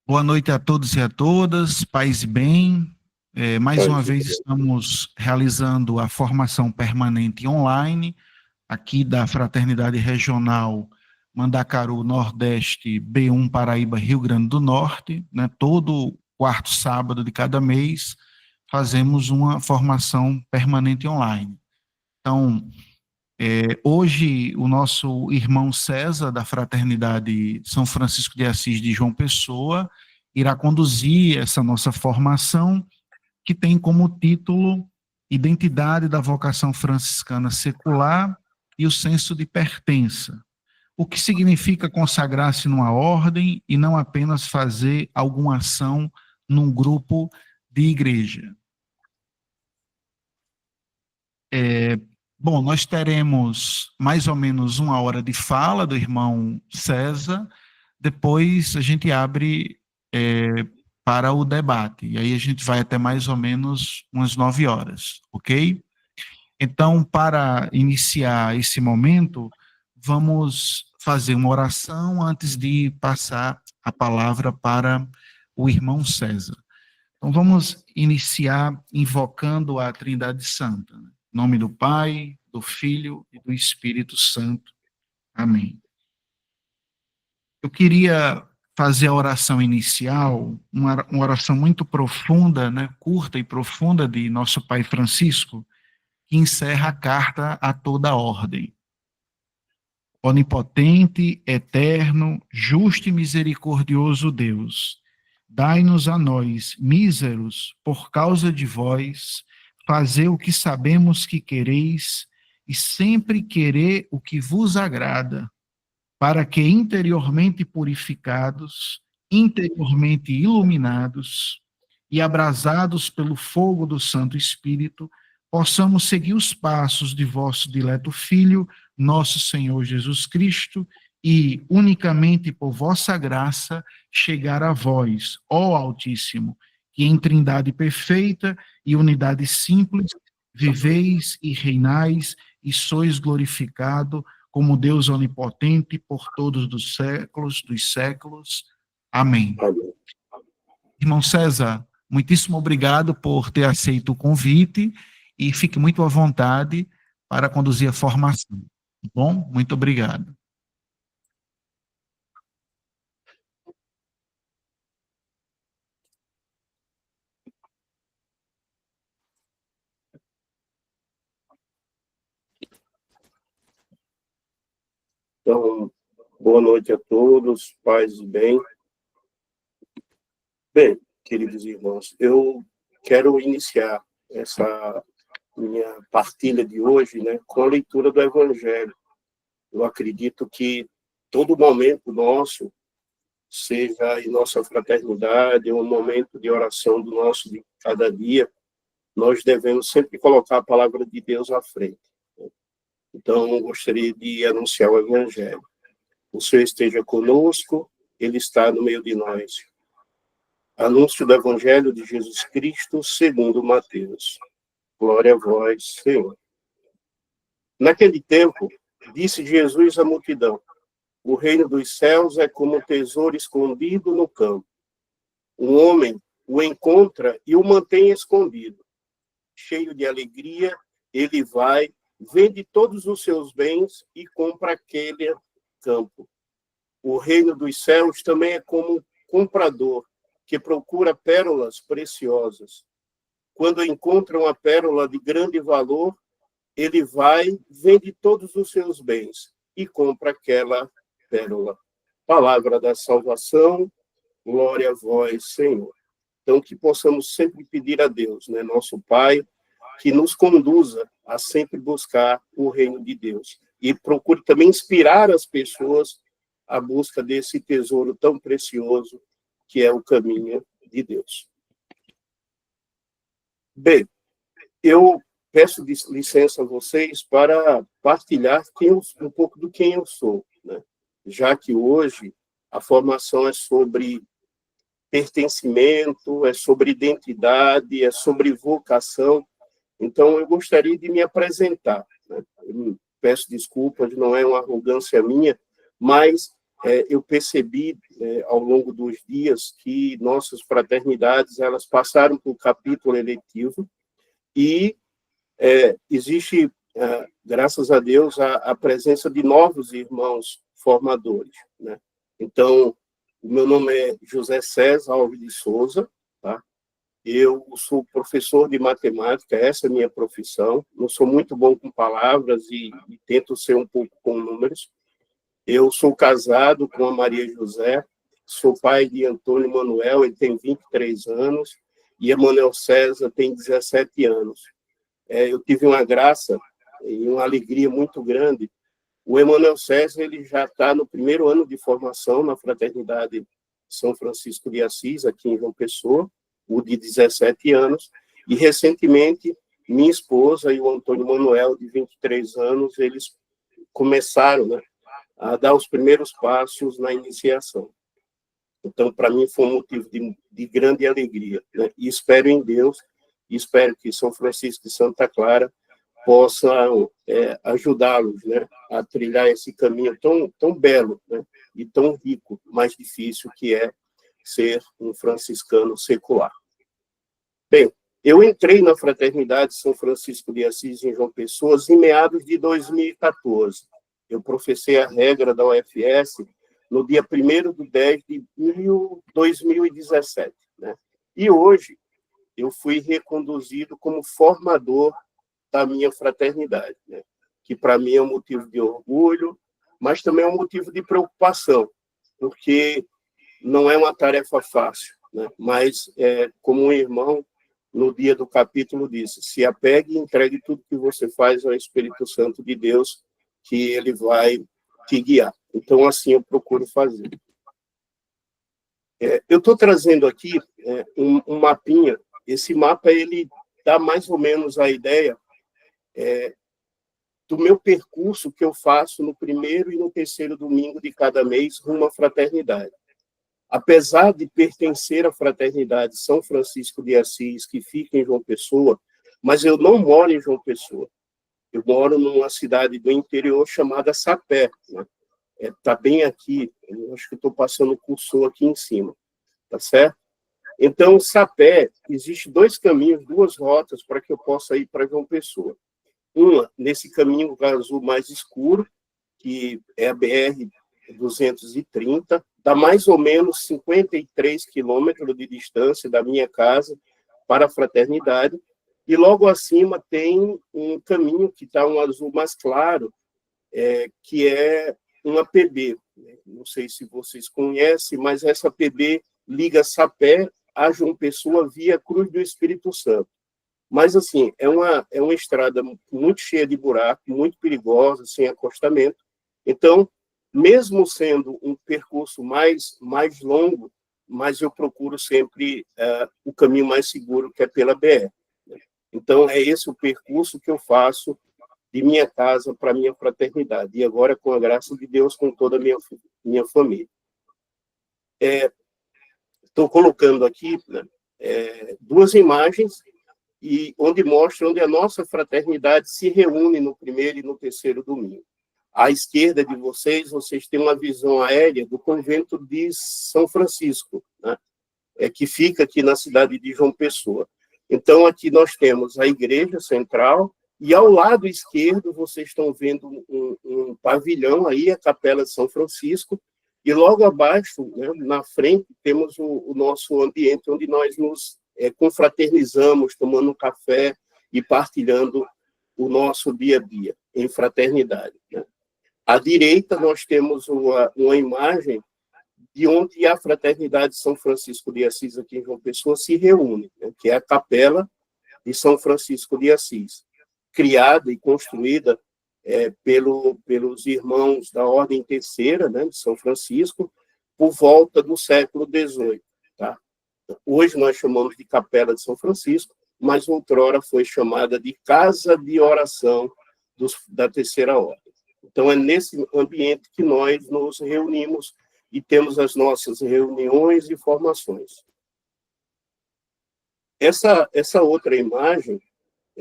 Boa noite a todos e a todas, paz e bem. Mais uma Paz e vez bem. estamos realizando a formação permanente online, aqui da Fraternidade Regional Mandacaru Nordeste B1 Paraíba Rio Grande do Norte, né? Todo quarto sábado de cada mês fazemos uma formação permanente online. Então, hoje o nosso irmão César, da Fraternidade São Francisco de Assis de João Pessoa, irá conduzir essa nossa formação, que tem como título Identidade da Vocação Franciscana Secular e o Senso de Pertença. O que significa consagrar-se numa ordem e não apenas fazer alguma ação num grupo de igreja. Bom, nós teremos mais ou menos uma hora de fala do irmão César, depois a gente abre para o debate, e aí a gente vai até mais ou menos umas 9 horas, ok? Então, para iniciar esse momento, vamos fazer uma oração antes de passar a palavra para o irmão César. Então, vamos iniciar invocando a Trindade Santa. Né? Em nome do Pai, do Filho e do Espírito Santo. Amém. Eu queria fazer a oração inicial, uma oração muito profunda, né, curta e profunda de nosso Pai Francisco, que encerra a carta a toda a ordem. Onipotente, eterno, justo e misericordioso Deus, dai-nos a nós, míseros, por causa de vós, fazer o que sabemos que quereis e sempre querer o que vos agrada, para que interiormente purificados, interiormente iluminados e abrasados pelo fogo do Santo Espírito, possamos seguir os passos de vosso dileto Filho, nosso Senhor Jesus Cristo, e, unicamente por vossa graça, chegar a vós, ó Altíssimo, que em trindade perfeita e unidade simples, viveis e reinais e sois glorificado como Deus onipotente por todos os séculos dos séculos. Amém. Amém. Irmão César, muitíssimo obrigado por ter aceito o convite e fique muito à vontade para conduzir a formação. Tá bom? Muito obrigado. Então, boa noite a todos, paz e bem. Bem, queridos irmãos, eu quero iniciar essa minha partilha de hoje, né, com a leitura do Evangelho. Eu acredito que todo momento nosso, seja em nossa fraternidade, um momento de oração do nosso de cada dia, nós devemos sempre colocar a palavra de Deus à frente. Então, eu gostaria de anunciar o Evangelho. O Senhor esteja conosco, Ele está no meio de nós. Anúncio do Evangelho de Jesus Cristo, segundo Mateus. Glória a vós, Senhor. Naquele tempo, disse Jesus à multidão: o reino dos céus é como um tesouro escondido no campo. Um homem o encontra e o mantém escondido. Cheio de alegria, ele vai, vende todos os seus bens e compra aquele campo. O reino dos céus também é como um comprador que procura pérolas preciosas. Quando encontra uma pérola de grande valor, ele vai, vende todos os seus bens e compra aquela pérola. Palavra da salvação, glória a vós, Senhor. Então, que possamos sempre pedir a Deus, né, nosso Pai, que nos conduza a sempre buscar o reino de Deus. E procure também inspirar as pessoas à busca desse tesouro tão precioso que é o caminho de Deus. Bem, eu peço licença a vocês para partilhar um pouco do quem eu sou, né? Já que hoje a formação é sobre pertencimento, é sobre identidade, é sobre vocação. Então, eu gostaria de me apresentar, né? Eu peço desculpas, não é uma arrogância minha, mas eu percebi, ao longo dos dias, que nossas fraternidades elas passaram por capítulo eletivo e existe, graças a Deus, a presença de novos irmãos formadores, né? Então, o meu nome é José César Alves de Souza, tá? Eu sou professor de matemática, essa é a minha profissão. Não sou muito bom com palavras e tento ser um pouco com números. Eu sou casado com a Maria José, sou pai de Antônio Manuel, ele tem 23 anos, e Emanuel César tem 17 anos. Eu tive uma graça e uma alegria muito grande. O Emanuel César ele já está no primeiro ano de formação na Fraternidade São Francisco de Assis, aqui em João Pessoa, o de 17 anos, e recentemente minha esposa e o Antônio Manuel, de 23 anos, eles começaram, né, a dar os primeiros passos na iniciação. Então, para mim, foi um motivo de grande alegria, né? E espero em Deus, e espero que São Francisco de Santa Clara possa ajudá-los, né, a trilhar esse caminho tão belo, né, e tão rico, mas difícil que é ser um franciscano secular. Bem, eu entrei na Fraternidade São Francisco de Assis em João Pessoa em meados de 2014. Eu professei a regra da UFS no dia 1º de 2017. Né? E hoje eu fui reconduzido como formador da minha fraternidade, né? Que para mim é um motivo de orgulho, mas também é um motivo de preocupação, porque não é uma tarefa fácil, né? Mas, como um irmão, no dia do capítulo, disse, se apegue e entregue tudo que você faz ao Espírito Santo de Deus, que ele vai te guiar. Então, assim eu procuro fazer. Eu estou trazendo aqui um mapinha. Esse mapa ele dá mais ou menos a ideia do meu percurso que eu faço no primeiro e no terceiro domingo de cada mês rumo à fraternidade. Apesar de pertencer à Fraternidade São Francisco de Assis, que fica em João Pessoa, mas eu não moro em João Pessoa. Eu moro numa cidade do interior chamada Sapé. Né? Tá bem aqui, eu acho que estou passando o cursor aqui em cima, tá certo? Então, Sapé, existe 2 caminhos, 2 rotas para que eu possa ir para João Pessoa. Uma, nesse caminho azul mais escuro, que é a BR-230, dá mais ou menos 53 quilômetros de distância da minha casa para a fraternidade, e logo acima tem um caminho que está um azul mais claro, que é uma PB. Não sei se vocês conhecem, mas essa PB liga Sapé a João Pessoa via Cruz do Espírito Santo. Mas, assim, é uma estrada muito cheia de buraco, muito perigosa, sem acostamento. Então, mesmo sendo um percurso mais longo, mas eu procuro sempre o caminho mais seguro, que é pela BR. Então, é esse o percurso que eu faço de minha casa para a minha fraternidade. E agora, com a graça de Deus, com toda a minha família. Estou colocando aqui, né, 2 imagens e onde mostra onde a nossa fraternidade se reúne no primeiro e no terceiro domingo. À esquerda de vocês têm uma visão aérea do convento de São Francisco, né? Que fica aqui na cidade de João Pessoa. Então, aqui nós temos a igreja central e, ao lado esquerdo, vocês estão vendo um pavilhão aí, a Capela de São Francisco, e logo abaixo, né, na frente, temos o nosso ambiente onde nós nos confraternizamos, tomando um café e partilhando o nosso dia a dia em fraternidade. Né? À direita, nós temos uma imagem de onde a Fraternidade São Francisco de Assis, aqui em João Pessoa, se reúne, né? Que é a Capela de São Francisco de Assis, criada e construída pelos irmãos da Ordem Terceira, né, de São Francisco, por volta do século XVIII. Tá? Hoje nós chamamos de Capela de São Francisco, mas outrora foi chamada de Casa de Oração da Terceira Ordem. Então, é nesse ambiente que nós nos reunimos e temos as nossas reuniões e formações. Essa outra imagem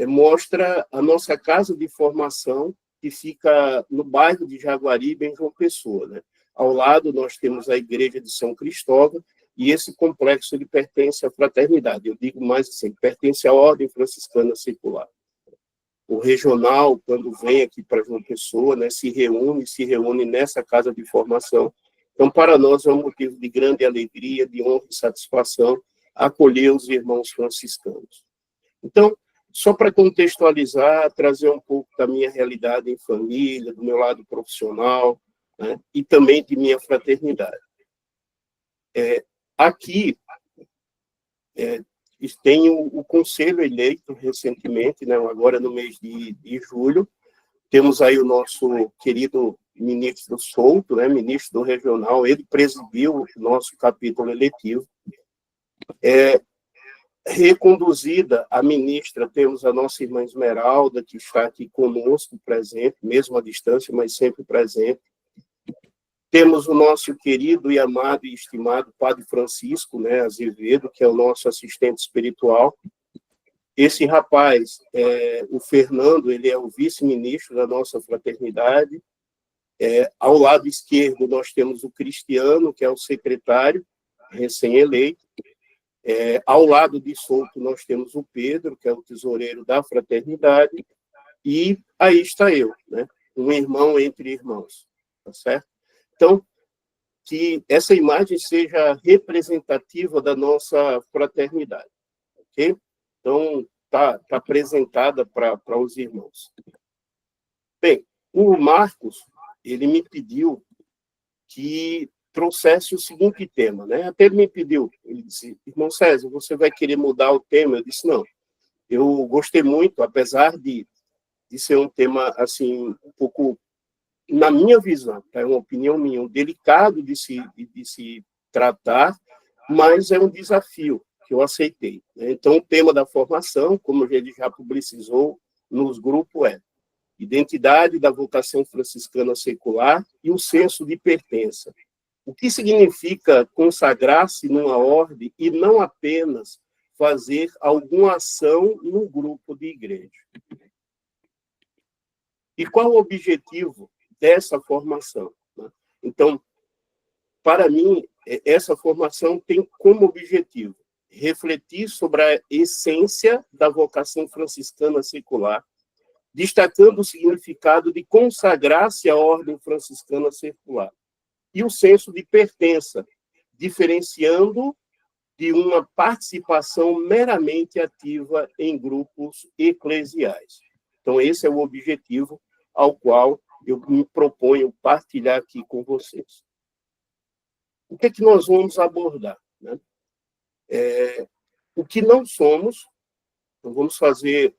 mostra a nossa casa de formação, que fica no bairro de Jaguaribe, em João Pessoa. Né? Ao lado, nós temos a Igreja de São Cristóvão, e esse complexo ele pertence à fraternidade. Eu digo mais assim, pertence à Ordem Franciscana Secular. O regional, quando vem aqui para João Pessoa, né, se reúne nessa casa de formação. Então, para nós, é um motivo de grande alegria, de honra e satisfação acolher os irmãos franciscanos. Então, só para contextualizar, trazer um pouco da minha realidade em família, do meu lado profissional, né, e também de minha fraternidade. Aqui, tem o conselho eleito recentemente, né, agora no mês de julho. Temos aí o nosso querido ministro Souto, né, ministro do Regional, ele presidiu o nosso capítulo eletivo. Reconduzida a ministra, temos a nossa irmã Esmeralda, que está aqui conosco, presente, mesmo à distância, mas sempre presente. Temos o nosso querido e amado e estimado Padre Francisco, né, Azevedo, que é o nosso assistente espiritual. Esse rapaz, o Fernando, ele é o vice-ministro da nossa fraternidade. Ao lado esquerdo, nós temos o Cristiano, que é o secretário, recém-eleito. Ao lado de Souto, nós temos o Pedro, que é o tesoureiro da fraternidade. E aí está eu, né, um irmão entre irmãos, tá certo? Então, que essa imagem seja representativa da nossa fraternidade, ok? Então, está apresentada para os irmãos. Bem, o Marcos, ele me pediu que trouxesse o seguinte tema, né? Até ele me pediu, ele disse, irmão César, você vai querer mudar o tema? Eu disse, não, eu gostei muito, apesar de ser um tema, assim, um pouco, na minha visão, tá? É uma opinião minha, delicado de se tratar, mas é um desafio que eu aceitei, né? Então, o tema da formação, como ele já publicizou nos grupos, é identidade da vocação franciscana secular e o senso de pertença. O que significa consagrar-se numa ordem e não apenas fazer alguma ação no grupo de igreja? E qual o objetivo dessa formação? Então, para mim, essa formação tem como objetivo refletir sobre a essência da vocação franciscana secular, destacando o significado de consagrar-se à ordem franciscana secular e o senso de pertença, diferenciando de uma participação meramente ativa em grupos eclesiais. Então, esse é o objetivo ao qual eu me proponho partilhar aqui com vocês. O que é que nós vamos abordar, né? O que não somos, então vamos fazer,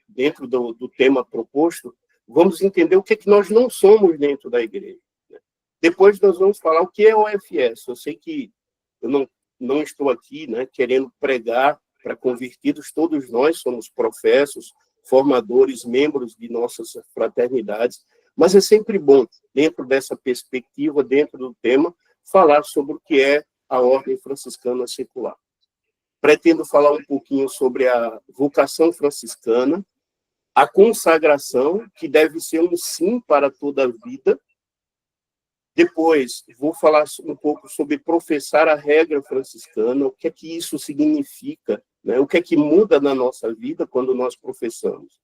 dentro do tema proposto, vamos entender o que é que nós não somos dentro da igreja. Depois nós vamos falar o que é o OFS. Eu sei que eu não estou aqui, né, querendo pregar para convertidos, todos nós somos professos, formadores, membros de nossas fraternidades, mas é sempre bom, dentro dessa perspectiva, dentro do tema, falar sobre o que é a Ordem Franciscana Secular. Pretendo falar um pouquinho sobre a vocação franciscana, a consagração, que deve ser um sim para toda a vida. Depois, vou falar um pouco sobre professar a regra franciscana, o que é que isso significa, né? O que é que muda na nossa vida quando nós professamos.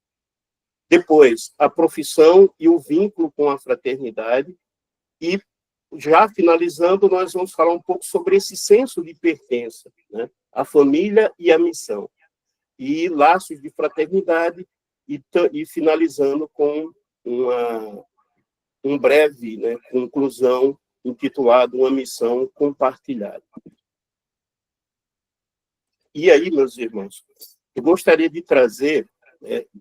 Depois, a profissão e o vínculo com a fraternidade. E, já finalizando, nós vamos falar um pouco sobre esse senso de pertença, né? A família e a missão. E laços de fraternidade, e finalizando com um breve, né, conclusão intitulada Uma Missão Compartilhada. E aí, meus irmãos, eu gostaria de trazer,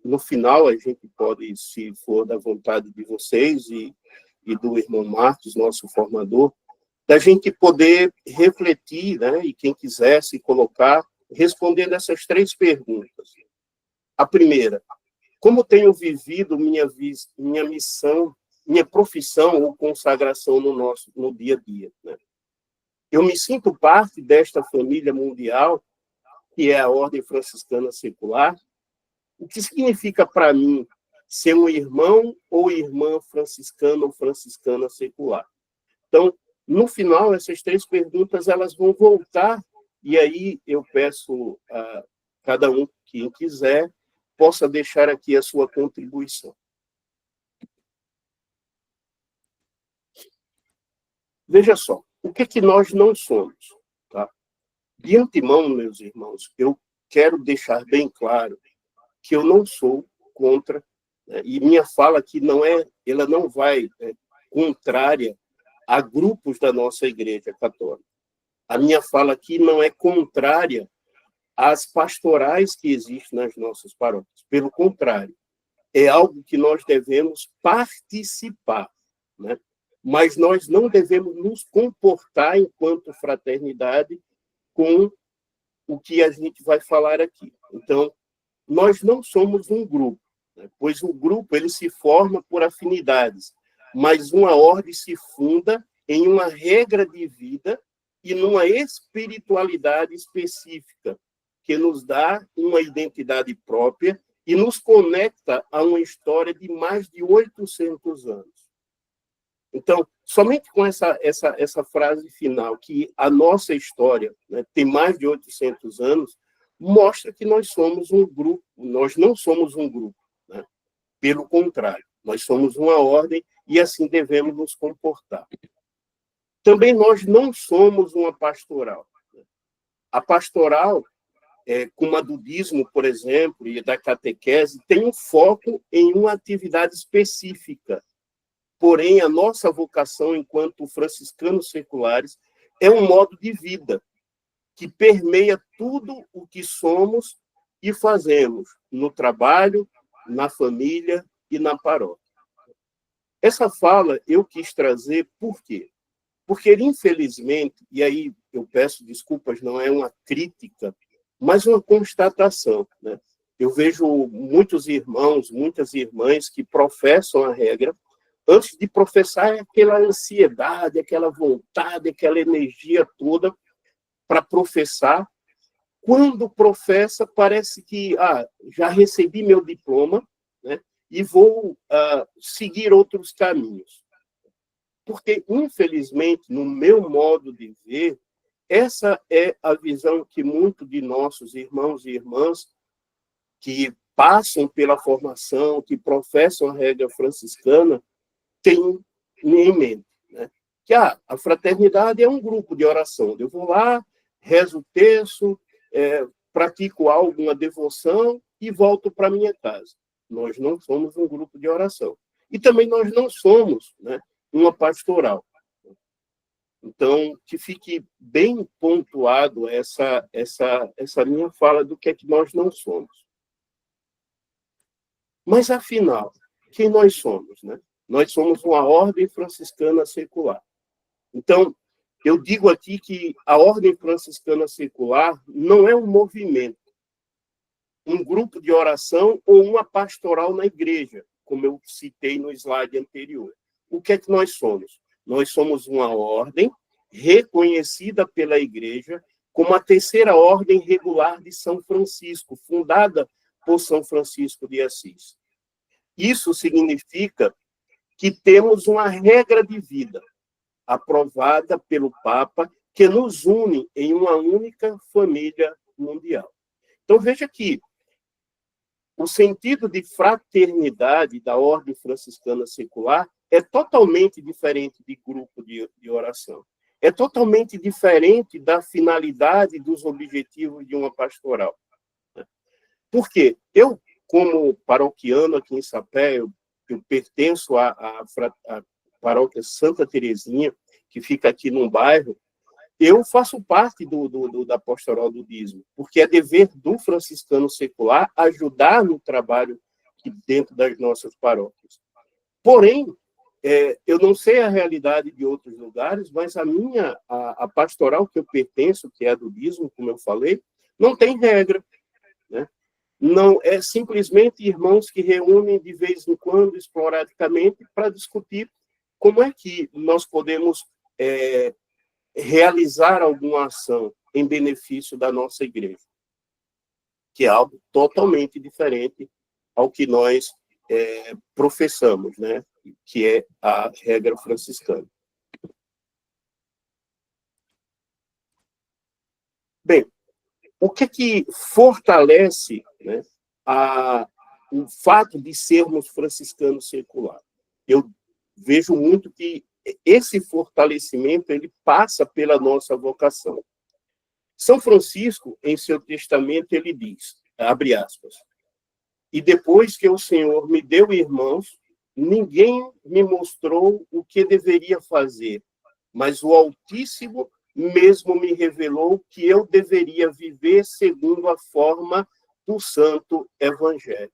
no final, a gente pode, se for da vontade de vocês e do irmão Marcos, nosso formador, da gente poder refletir, né, e quem quiser se colocar, respondendo essas 3 perguntas. A primeira, como tenho vivido minha missão, minha profissão ou consagração no dia a dia, né? Eu me sinto parte desta família mundial, que é a Ordem Franciscana Secular. O que significa para mim ser um irmão ou irmã franciscana ou franciscana secular? Então, no final, essas 3 perguntas elas vão voltar, e aí eu peço a cada um, quem quiser, possa deixar aqui a sua contribuição. Veja só, o que é que nós não somos? Tá? De antemão, meus irmãos, eu quero deixar bem claro que eu não sou contra, né, e minha fala aqui ela não vai contrária a grupos da nossa Igreja Católica. A minha fala aqui não é contrária às pastorais que existem nas nossas paróquias. Pelo contrário, é algo que nós devemos participar, né? Mas nós não devemos nos comportar enquanto fraternidade com o que a gente vai falar aqui. Então, nós não somos um grupo, né? Pois o grupo ele se forma por afinidades, mas uma ordem se funda em uma regra de vida e numa espiritualidade específica, que nos dá uma identidade própria e nos conecta a uma história de mais de 800 anos. Então, somente com essa frase final, que a nossa história, né, tem mais de 800 anos, mostra que nós somos um grupo, nós não somos um grupo, né? Pelo contrário, nós somos uma ordem e assim devemos nos comportar. Também nós não somos uma pastoral. A pastoral, como a do dízimo, por exemplo, e da catequese, tem um foco em uma atividade específica. Porém, a nossa vocação enquanto franciscanos seculares é um modo de vida que permeia tudo o que somos e fazemos no trabalho, na família e na paróquia. Essa fala eu quis trazer por quê? Porque, infelizmente, e aí eu peço desculpas, não é uma crítica, mas uma constatação, né? Eu vejo muitos irmãos, muitas irmãs que professam a regra, antes de professar aquela ansiedade, aquela vontade, aquela energia toda para professar. Quando professa, parece que já recebi meu diploma, né, e vou seguir outros caminhos. Porque, infelizmente, no meu modo de ver, essa é a visão que muitos de nossos irmãos e irmãs que passam pela formação, que professam a regra franciscana, têm em mente, né? Que a fraternidade é um grupo de oração. Eu vou lá, rezo o terço, pratico alguma devoção e volto para minha casa. Nós não somos um grupo de oração. E também nós não somos, né, uma pastoral. Então, que fique bem pontuado essa minha fala do que é que nós não somos. Mas, afinal, quem nós somos, né? Nós somos uma ordem franciscana secular. Então, eu digo aqui que a ordem franciscana secular não é um movimento, um grupo de oração ou uma pastoral na igreja, como eu citei no slide anterior. O que é que nós somos? Nós somos uma ordem reconhecida pela igreja como a terceira ordem regular de São Francisco, fundada por São Francisco de Assis. Isso significa que temos uma regra de vida aprovada pelo Papa que nos une em uma única família mundial. Então, veja que o sentido de fraternidade da ordem franciscana secular é totalmente diferente de grupo de oração. É totalmente diferente da finalidade dos objetivos de uma pastoral. Por quê? Eu, como paroquiano aqui em Sapé, eu pertenço à paróquia Santa Terezinha, que fica aqui num bairro. Eu faço parte da pastoral do dízimo, porque é dever do franciscano secular ajudar no trabalho dentro das nossas paróquias. Porém, eu não sei a realidade de outros lugares, mas a pastoral que eu pertenço, que é a do dízimo, como eu falei, não tem regra, né? Não é simplesmente irmãos que reúnem de vez em quando, esporadicamente, para discutir como é que nós podemos realizar alguma ação em benefício da nossa igreja, que é algo totalmente diferente ao que nós professamos, né? Que é a regra franciscana. o que fortalece, né, o fato de sermos franciscanos seculares? Eu vejo muito que esse fortalecimento ele passa pela nossa vocação. São Francisco, em seu testamento, ele diz, abre aspas, e depois que o Senhor me deu irmãos, ninguém me mostrou o que deveria fazer, mas o Altíssimo mesmo me revelou que eu deveria viver segundo a forma do Santo Evangelho.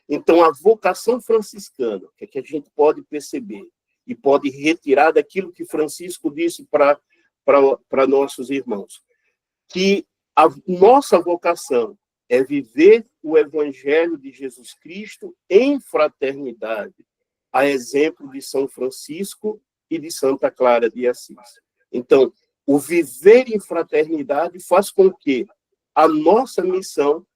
Então, a vocação franciscana, que a gente pode perceber e pode retirar daquilo que Francisco disse para nossos irmãos, que a nossa vocação é viver o Evangelho de Jesus Cristo em fraternidade, a exemplo de São Francisco e de Santa Clara de Assis. Então, o viver em fraternidade faz com que a nossa missão,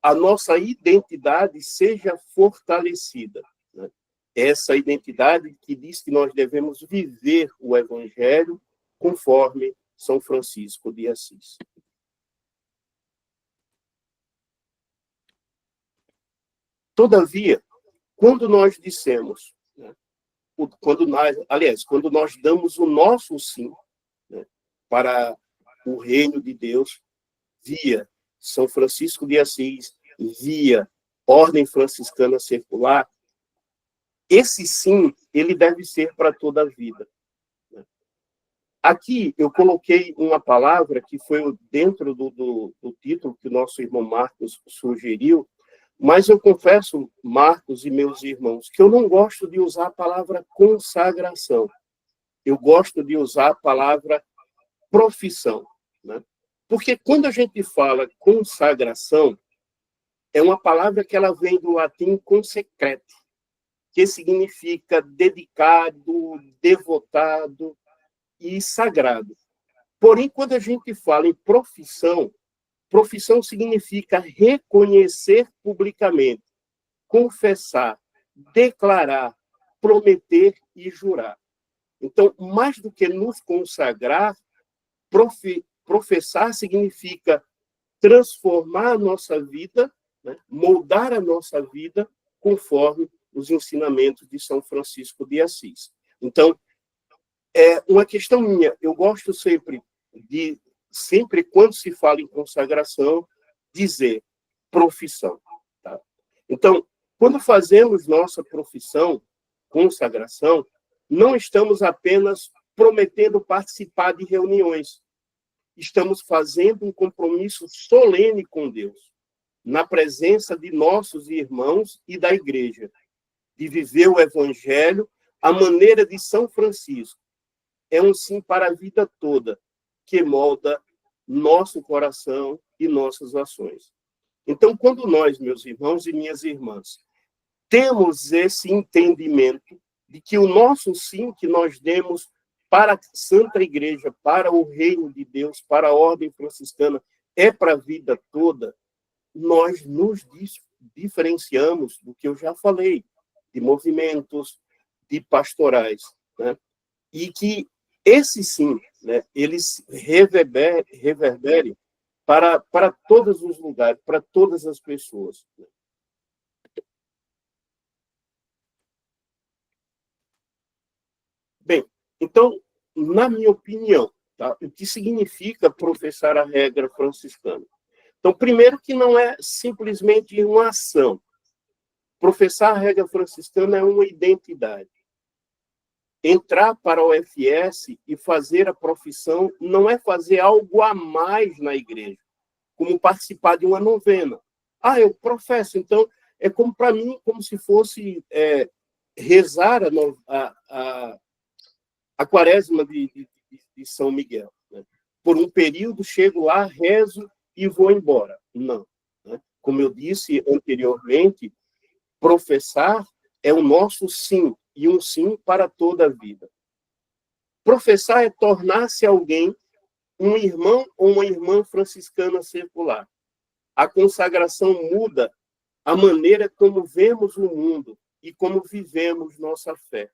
a nossa identidade seja fortalecida. Né? Essa identidade que diz que nós devemos viver o Evangelho conforme São Francisco de Assis. Todavia, quando nós dissemos, né, quando nós damos o nosso sim, né, para o reino de Deus, via São Francisco de Assis, via Ordem Franciscana Secular, esse sim, ele deve ser para toda a vida. Aqui eu coloquei uma palavra que foi dentro do título que o nosso irmão Marcos sugeriu, mas eu confesso, Marcos e meus irmãos, que eu não gosto de usar a palavra consagração. Eu gosto de usar a palavra profissão. Né? Porque quando a gente fala consagração, é uma palavra que ela vem do latim consecrete, que significa dedicado, devotado e sagrado. Porém, quando a gente fala em profissão, profissão significa reconhecer publicamente, confessar, declarar, prometer e jurar. Então, mais do que nos consagrar, professar significa transformar a nossa vida, né, moldar a nossa vida conforme os ensinamentos de São Francisco de Assis. Então, é uma questão minha. Eu gosto sempre quando se fala em consagração, dizer profissão. Tá? Então, quando fazemos nossa profissão, consagração, não estamos apenas prometendo participar de reuniões. Estamos fazendo um compromisso solene com Deus, na presença de nossos irmãos e da igreja, de viver o Evangelho à maneira de São Francisco. É um sim para a vida toda, que molda nosso coração e nossas ações. Então, quando nós, meus irmãos e minhas irmãs, temos esse entendimento de que o nosso sim que nós demos para a Santa Igreja, para o reino de Deus, para a ordem franciscana, é para a vida toda, nós nos diferenciamos do que eu já falei, de movimentos, de pastorais, né? E que esse sim, né, eles reverberem para todos os lugares, para todas as pessoas. Bem, então, na minha opinião, tá, o que significa professar a regra franciscana? Então, primeiro que não é simplesmente uma ação. Professar a regra franciscana é uma identidade. Entrar para o FS e fazer a profissão não é fazer algo a mais na igreja, como participar de uma novena. Ah, eu professo, então é como para mim, como se fosse rezar a quaresma de São Miguel. Né? Por um período, chego lá, rezo e vou embora. Não. Né? Como eu disse anteriormente, professar é o nosso sim, e um sim para toda a vida. Professar é tornar-se alguém, um irmão ou uma irmã franciscana secular. A consagração muda a maneira como vemos o mundo e como vivemos nossa fé.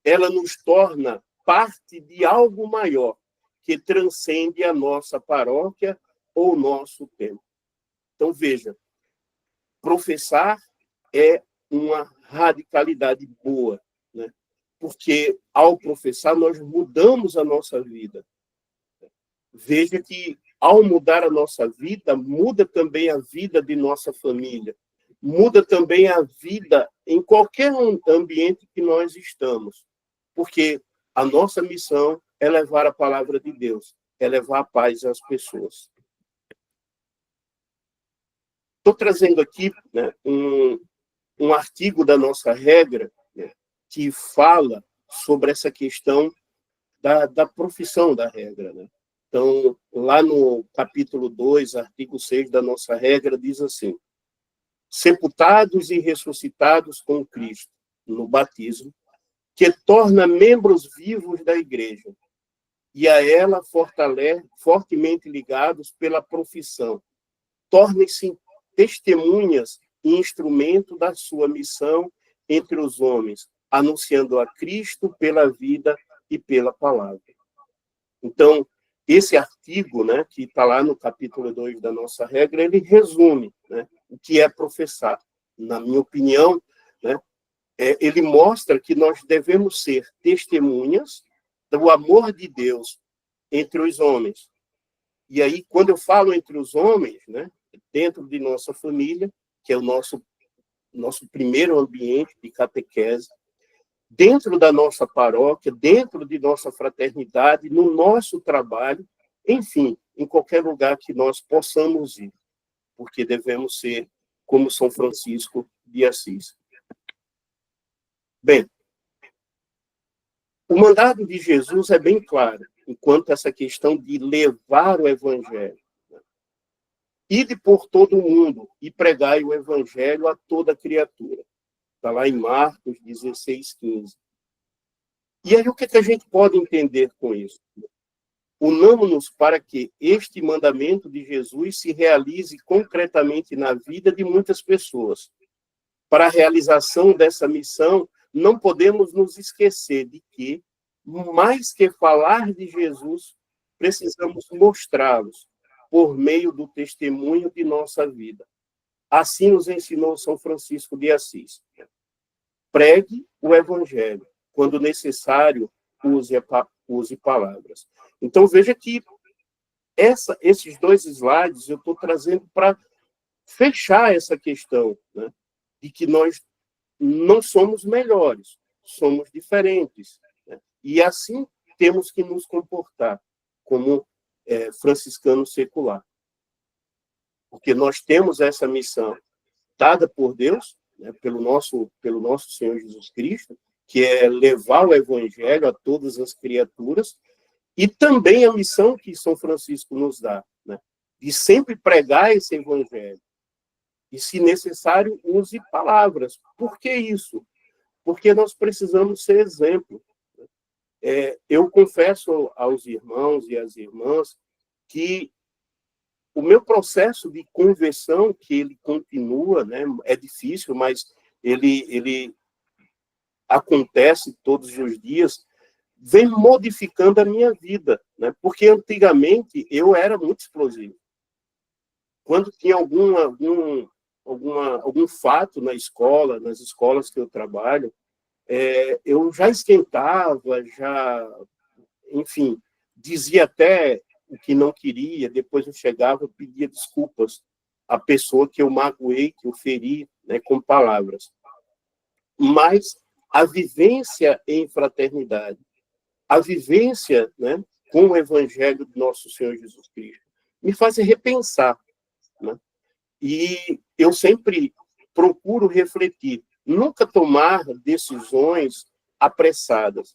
Ela nos torna parte de algo maior, que transcende a nossa paróquia ou nosso tempo. Então, veja, professar é uma radicalidade boa, né? Porque, ao professar, nós mudamos a nossa vida. Veja que, ao mudar a nossa vida, muda também a vida de nossa família, muda também a vida em qualquer ambiente que nós estamos, porque a nossa missão é levar a palavra de Deus, é levar a paz às pessoas. Estou trazendo aqui, né, um artigo da nossa regra, né, que fala sobre essa questão da profissão da regra, né? Então, lá no capítulo 2, artigo 6 da nossa regra, diz assim: sepultados e ressuscitados com Cristo no batismo, que torna membros vivos da igreja, e a ela fortemente ligados pela profissão, tornem-se testemunhas e instrumento da sua missão entre os homens, anunciando a Cristo pela vida e pela palavra. Então, esse artigo, né, que está lá no capítulo 2 da nossa regra, ele resume, né, o que é professar. Na minha opinião, né, ele mostra que nós devemos ser testemunhas do amor de Deus entre os homens. E aí, quando eu falo entre os homens, né, dentro de nossa família, que é o nosso primeiro ambiente de catequese, dentro da nossa paróquia, dentro de nossa fraternidade, no nosso trabalho, enfim, em qualquer lugar que nós possamos ir, porque devemos ser como São Francisco de Assis. Bem, o mandado de Jesus é bem claro, enquanto essa questão de levar o evangelho. Ide por todo o mundo e pregai o evangelho a toda criatura. Está lá em Marcos 16:15. E aí, o que a gente pode entender com isso? Unamos-nos para que este mandamento de Jesus se realize concretamente na vida de muitas pessoas. Para a realização dessa missão, não podemos nos esquecer de que, mais que falar de Jesus, precisamos mostrá-los por meio do testemunho de nossa vida. Assim nos ensinou São Francisco de Assis. Pregue o evangelho. Quando necessário, use palavras. Então, veja que esses 2 slides eu estou trazendo para fechar essa questão, né, de que nós não somos melhores, somos diferentes. Né, e assim temos que nos comportar como franciscano secular. Porque nós temos essa missão dada por Deus, né, pelo nosso Senhor Jesus Cristo, que é levar o evangelho a todas as criaturas, e também a missão que São Francisco nos dá, né, de sempre pregar esse evangelho. E, se necessário, use palavras. Por que isso? Porque nós precisamos ser exemplo. Eu confesso aos irmãos e às irmãs que o meu processo de conversão, que ele continua, né, é difícil, mas ele acontece todos os dias, vem modificando a minha vida, né? Porque antigamente eu era muito explosivo. Quando tinha algum fato na escola, nas escolas que eu trabalho, eu já esquentava, enfim, dizia até o que não queria, depois eu chegava e pedia desculpas à pessoa que eu magoei, que eu feri, né, com palavras. Mas a vivência em fraternidade, a vivência, né, com o evangelho do nosso Senhor Jesus Cristo, me faz repensar. Né? E eu sempre procuro refletir, nunca tomar decisões apressadas,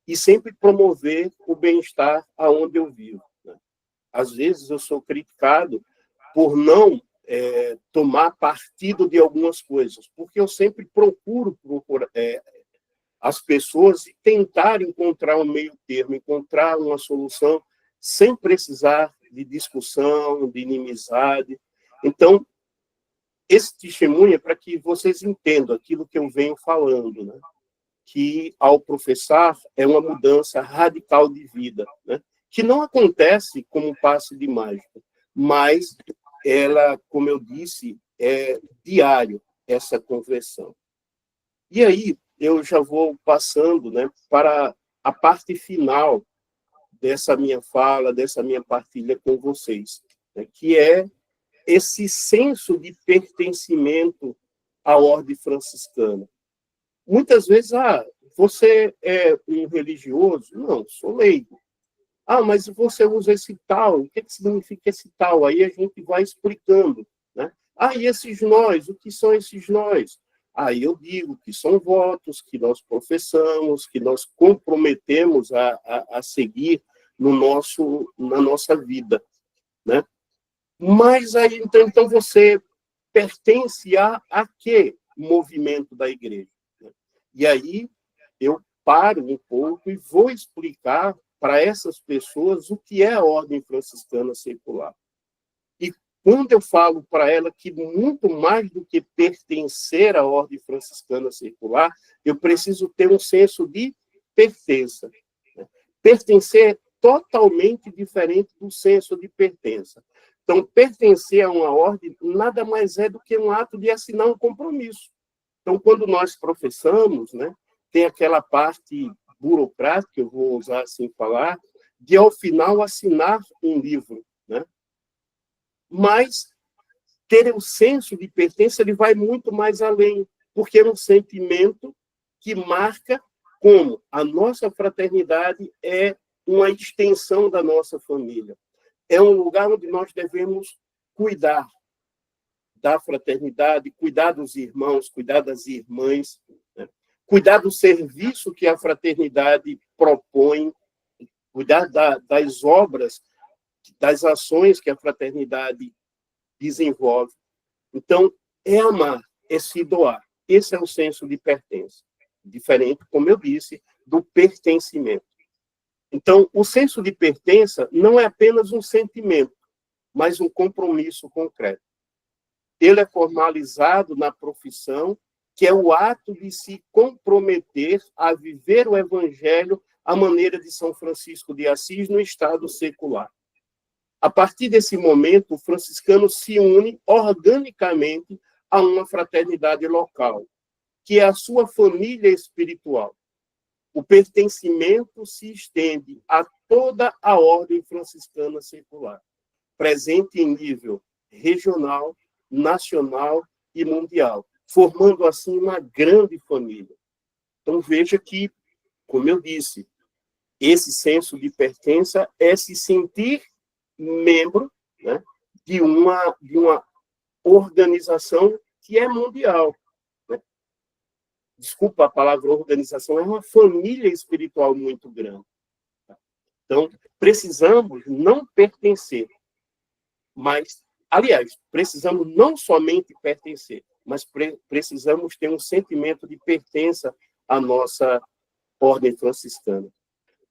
e sempre promover o bem-estar aonde eu vivo. Né? Às vezes eu sou criticado por não tomar partido de algumas coisas, porque eu sempre procuro as pessoas e tentar encontrar um meio termo, encontrar uma solução sem precisar de discussão, de inimizade. Então, esse testemunho é para que vocês entendam aquilo que eu venho falando, né? Que, ao professar, é uma mudança radical de vida, né? Que não acontece como um passe de mágica, mas ela, como eu disse, é diário essa conversão. E aí eu já vou passando, né, para a parte final dessa minha fala, dessa minha partilha com vocês, né, que é esse senso de pertencimento à ordem franciscana. Muitas vezes, você é um religioso? Não, sou leigo. Mas você usa esse tal, o que significa esse tal? Aí a gente vai explicando, né? E esses nós, o que são esses nós? Aí eu digo que são votos que nós professamos, que nós comprometemos a seguir na nossa vida, né? Mas aí, então você pertence a que movimento da igreja? E aí eu paro um pouco e vou explicar para essas pessoas o que é a ordem franciscana secular. E quando eu falo para ela que muito mais do que pertencer à ordem franciscana secular, eu preciso ter um senso de pertença. Pertencer é totalmente diferente do senso de pertença. Então, pertencer a uma ordem nada mais é do que um ato de assinar um compromisso. Então, quando nós professamos, né, tem aquela parte burocrática, eu vou usar assim falar, de, ao final, assinar um livro, né? Mas ter o senso de pertença, ele vai muito mais além, porque é um sentimento que marca como a nossa fraternidade é uma extensão da nossa família. É um lugar onde nós devemos cuidar da fraternidade, cuidar dos irmãos, cuidar das irmãs, né? Cuidar do serviço que a fraternidade propõe, cuidar das obras, das ações que a fraternidade desenvolve. Então, é amar, é se doar. Esse é o senso de pertença. Diferente, como eu disse, do pertencimento. Então, o senso de pertença não é apenas um sentimento, mas um compromisso concreto. Ele é formalizado na profissão, que é o ato de se comprometer a viver o evangelho à maneira de São Francisco de Assis no estado secular. A partir desse momento, o franciscano se une organicamente a uma fraternidade local, que é a sua família espiritual. O pertencimento se estende a toda a ordem franciscana secular, presente em nível regional, nacional e mundial, formando assim uma grande família. Então veja que, como eu disse, esse senso de pertença é se sentir membro, né, de uma organização que é mundial. Né? Desculpa a palavra organização, é uma família espiritual muito grande. Então, precisamos não pertencer, mas, aliás, precisamos não somente pertencer, mas precisamos ter um sentimento de pertença à nossa ordem franciscana.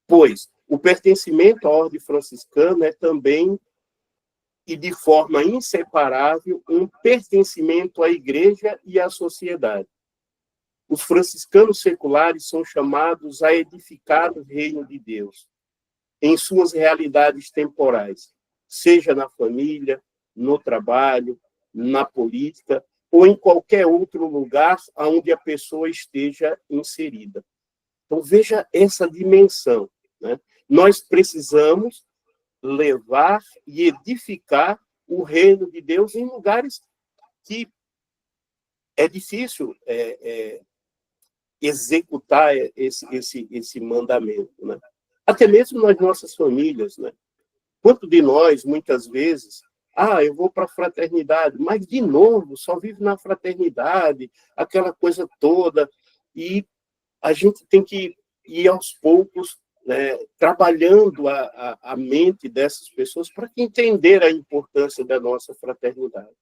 Pois o pertencimento à ordem franciscana é também, e de forma inseparável, um pertencimento à igreja e à sociedade. Os franciscanos seculares são chamados a edificar o reino de Deus em suas realidades temporais, seja na família, no trabalho, na política ou em qualquer outro lugar onde a pessoa esteja inserida. Então, veja essa dimensão, né? Nós precisamos levar e edificar o reino de Deus em lugares que é difícil executar esse mandamento, né? Até mesmo nas nossas famílias, né? Quanto de nós, muitas vezes, eu vou para a fraternidade, mas, de novo, só vive na fraternidade, aquela coisa toda, e a gente tem que ir aos poucos, né, trabalhando a mente dessas pessoas para entender a importância da nossa fraternidade.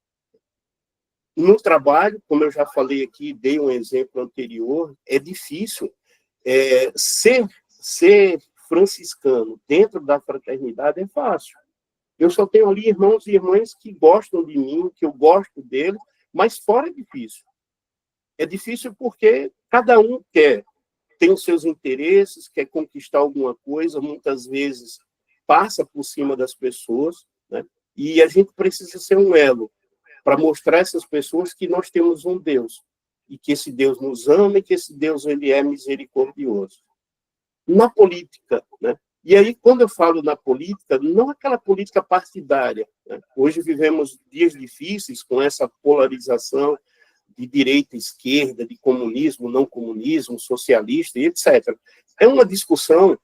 No trabalho, como eu já falei aqui, dei um exemplo anterior, é difícil ser franciscano dentro da fraternidade é fácil. Eu só tenho ali irmãos e irmãs que gostam de mim, que eu gosto deles, mas fora é difícil. É difícil porque cada um tem os seus interesses, quer conquistar alguma coisa, muitas vezes passa por cima das pessoas, né? E a gente precisa ser um elo para mostrar a essas pessoas que nós temos um Deus, e que esse Deus nos ama, e que esse Deus ele é misericordioso. Na política, né? E aí, quando eu falo na política, não aquela política partidária, né? Hoje vivemos dias difíceis com essa polarização de direita e esquerda, de comunismo, não comunismo, socialista e etc. É uma discussão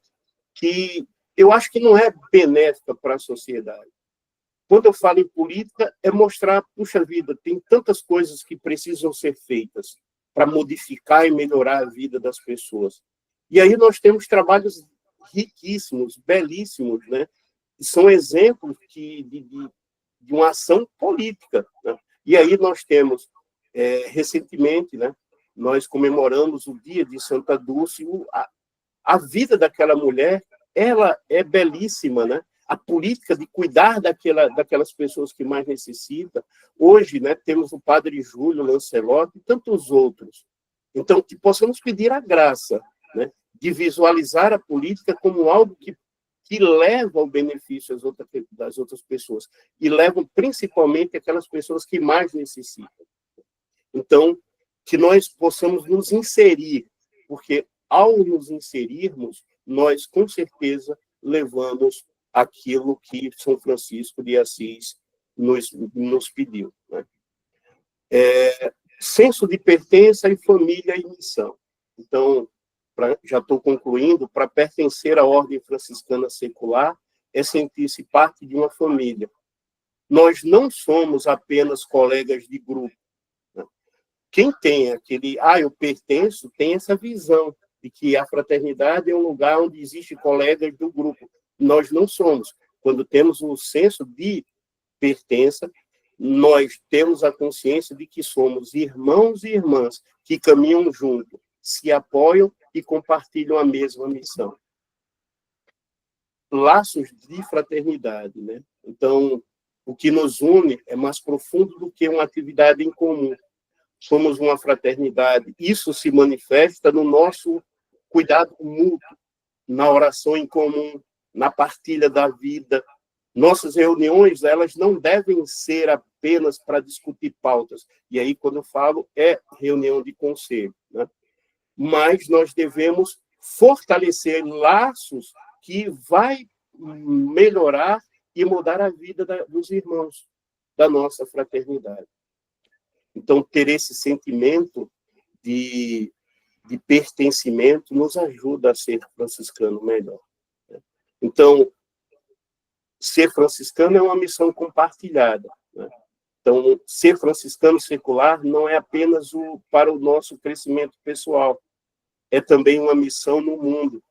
que eu acho que não é benéfica para a sociedade. Quando eu falo em política, é mostrar, puxa vida, tem tantas coisas que precisam ser feitas para modificar e melhorar a vida das pessoas. E aí nós temos trabalhos riquíssimos, belíssimos, né? Que são exemplos de uma ação política, né? E aí nós temos, recentemente, né, nós comemoramos o dia de Santa Dulce. A vida daquela mulher, ela é belíssima, né? A política de cuidar daquelas pessoas que mais necessitam. Hoje, né, temos o padre Júlio Lancelotti e tantos outros. Então, que possamos pedir a graça, né, de visualizar a política como algo que leva ao benefício das outras pessoas, e levam principalmente aquelas pessoas que mais necessitam. Então, que nós possamos nos inserir, porque ao nos inserirmos, nós, com certeza, levamos aquilo que São Francisco de Assis nos pediu, né? Senso de pertença e família e missão. Então, já estou concluindo, para pertencer à ordem franciscana secular é sentir-se parte de uma família. Nós não somos apenas colegas de grupo, né? Quem tem aquele, eu pertenço, tem essa visão de que a fraternidade é um lugar onde existe colegas do grupo. Nós não somos. Quando temos o senso de pertença, nós temos a consciência de que somos irmãos e irmãs que caminham juntos, se apoiam e compartilham a mesma missão. Laços de fraternidade, né? Então, o que nos une é mais profundo do que uma atividade em comum. Somos uma fraternidade. Isso se manifesta no nosso cuidado mútuo, na oração em comum, na partilha da vida. Nossas reuniões, elas não devem ser apenas para discutir pautas. E aí, quando eu falo, é reunião de conselho, né? Mas nós devemos fortalecer laços que vai melhorar e mudar a vida dos irmãos da nossa fraternidade. Então, ter esse sentimento de pertencimento nos ajuda a ser franciscano melhor. Então, ser franciscano é uma missão compartilhada, né? Então, ser franciscano secular não é apenas para o nosso crescimento pessoal, é também uma missão no mundo.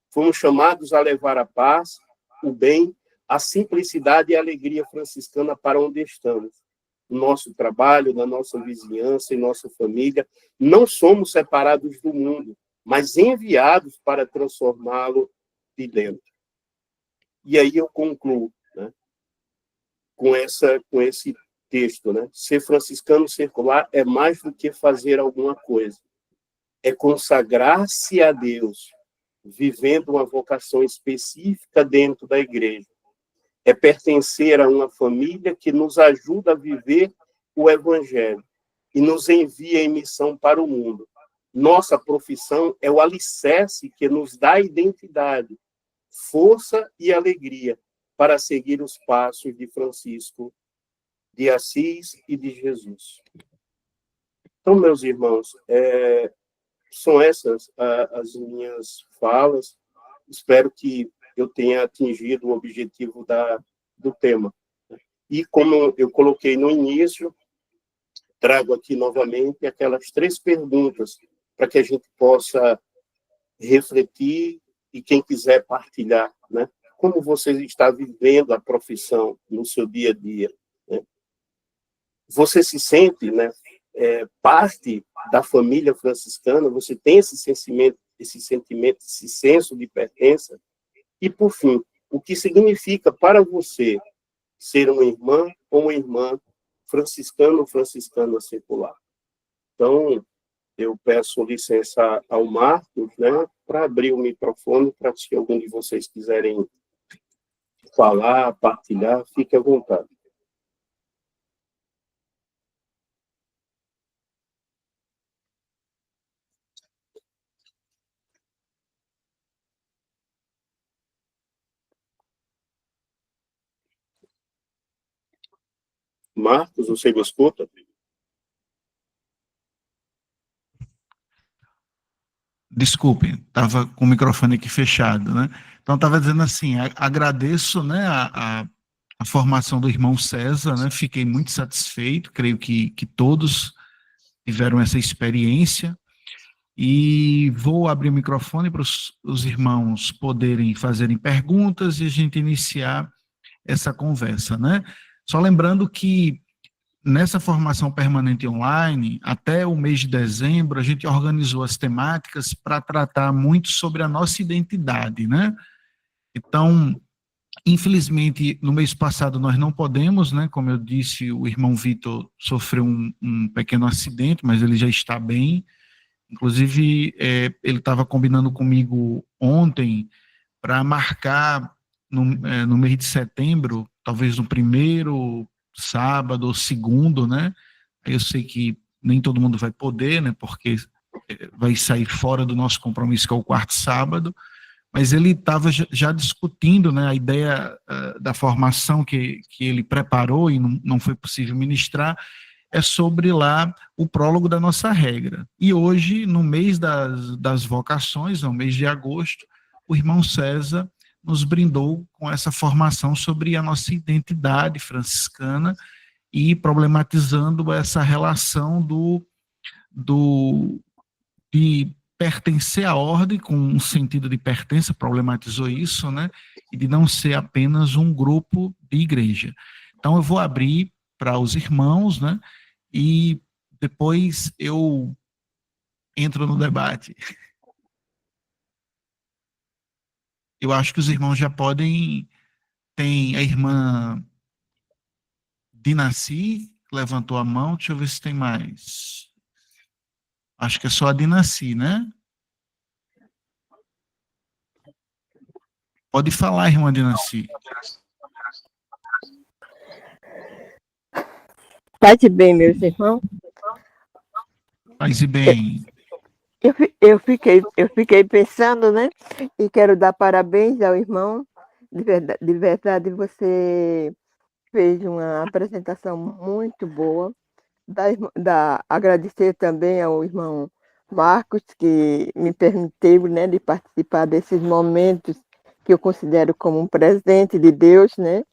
Fomos chamados a levar a paz, o bem, a simplicidade e a alegria franciscana para onde estamos. No nosso trabalho, na nossa vizinhança, em nossa família, não somos separados do mundo, mas enviados para transformá-lo de dentro. E aí eu concluo, né, com esse texto, né? Ser franciscano secular é mais do que fazer alguma coisa. É consagrar-se a Deus, vivendo uma vocação específica dentro da igreja. É pertencer a uma família que nos ajuda a viver o Evangelho e nos envia em missão para o mundo. Nossa profissão é o alicerce que nos dá identidade, força e alegria para seguir os passos de Francisco de Assis e de Jesus. Então, meus irmãos, são essas as minhas falas. Espero que eu tenha atingido o objetivo do tema. E, como eu coloquei no início, trago aqui novamente aquelas 3 perguntas para que a gente possa refletir e quem quiser partilhar, né? Como você está vivendo a profissão no seu dia a dia, né? Você se sente, né, parte da família franciscana? Você tem esse sentimento, esse senso de pertença? E, por fim, o que significa para você ser uma irmã ou uma irmã franciscana ou franciscana secular? Então, eu peço licença ao Marcos, né, para abrir o microfone, para se algum de vocês quiserem falar, partilhar, fique à vontade. Marcos, você me escuta? Desculpe, estava com o microfone aqui fechado, né? Então, estava dizendo assim, agradeço, né, a formação do irmão César, né? Fiquei muito satisfeito, creio que todos tiveram essa experiência, e vou abrir o microfone para os irmãos poderem fazerem perguntas e a gente iniciar essa conversa, né? Só lembrando que nessa formação permanente online, até o mês de dezembro, a gente organizou as temáticas para tratar muito sobre a nossa identidade, né? Então, infelizmente, no mês passado nós não podemos, né? Como eu disse, o irmão Vitor sofreu um pequeno acidente, mas ele já está bem. Inclusive, ele estava combinando comigo ontem para marcar no mês de setembro, talvez no primeiro sábado ou segundo, né? Eu sei que nem todo mundo vai poder, né? Porque vai sair fora do nosso compromisso, que é o quarto sábado, mas ele estava já discutindo, né, a ideia da formação que ele preparou e não foi possível ministrar, é sobre lá o prólogo da nossa regra. E hoje, no mês das vocações, no mês de agosto, o irmão César nos brindou com essa formação sobre a nossa identidade franciscana e problematizando essa relação de pertencer à ordem, com um sentido de pertença, problematizou isso, né? E de não ser apenas um grupo de igreja. Então, eu vou abrir para os irmãos, né? E depois eu entro no debate. Eu acho que os irmãos já podem. Tem a irmã Dinaci, que levantou a mão, deixa eu ver se tem mais. Acho que é só a Dinaci, né? Pode falar, irmã Dinaci. Paz e bem, meus irmãos. Paz e bem. Eu fiquei pensando, né? E quero dar parabéns ao irmão. De verdade, você fez uma apresentação muito boa. Agradecer também ao irmão Marcos, que me permitiu, né, de participar desses momentos que eu considero como um presente de Deus, né?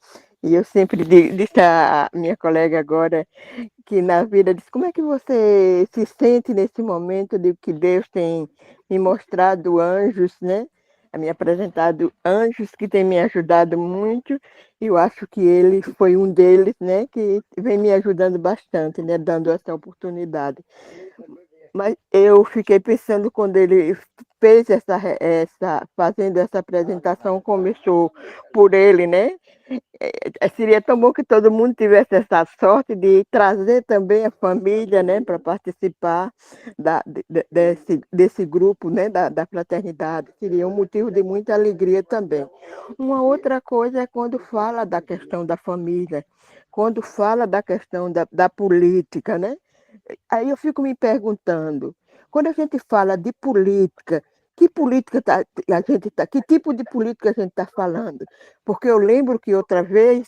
E eu sempre disse à minha colega agora que na vida diz, como é que você se sente nesse momento de que Deus tem me mostrado anjos, né? Me apresentado anjos que têm me ajudado muito. E eu acho que ele foi um deles, né? Que vem me ajudando bastante, né? Dando essa oportunidade. Mas eu fiquei pensando quando ele fez fazendo essa apresentação, começou por ele, né? Seria tão bom que todo mundo tivesse essa sorte de trazer também a família, né, para participar desse grupo, né, da fraternidade. Seria um motivo de muita alegria também. Uma outra coisa é quando fala da questão da família, quando fala da questão da política, né? Aí eu fico me perguntando, quando a gente fala de política, que tipo de política a gente está falando? Porque eu lembro que outra vez,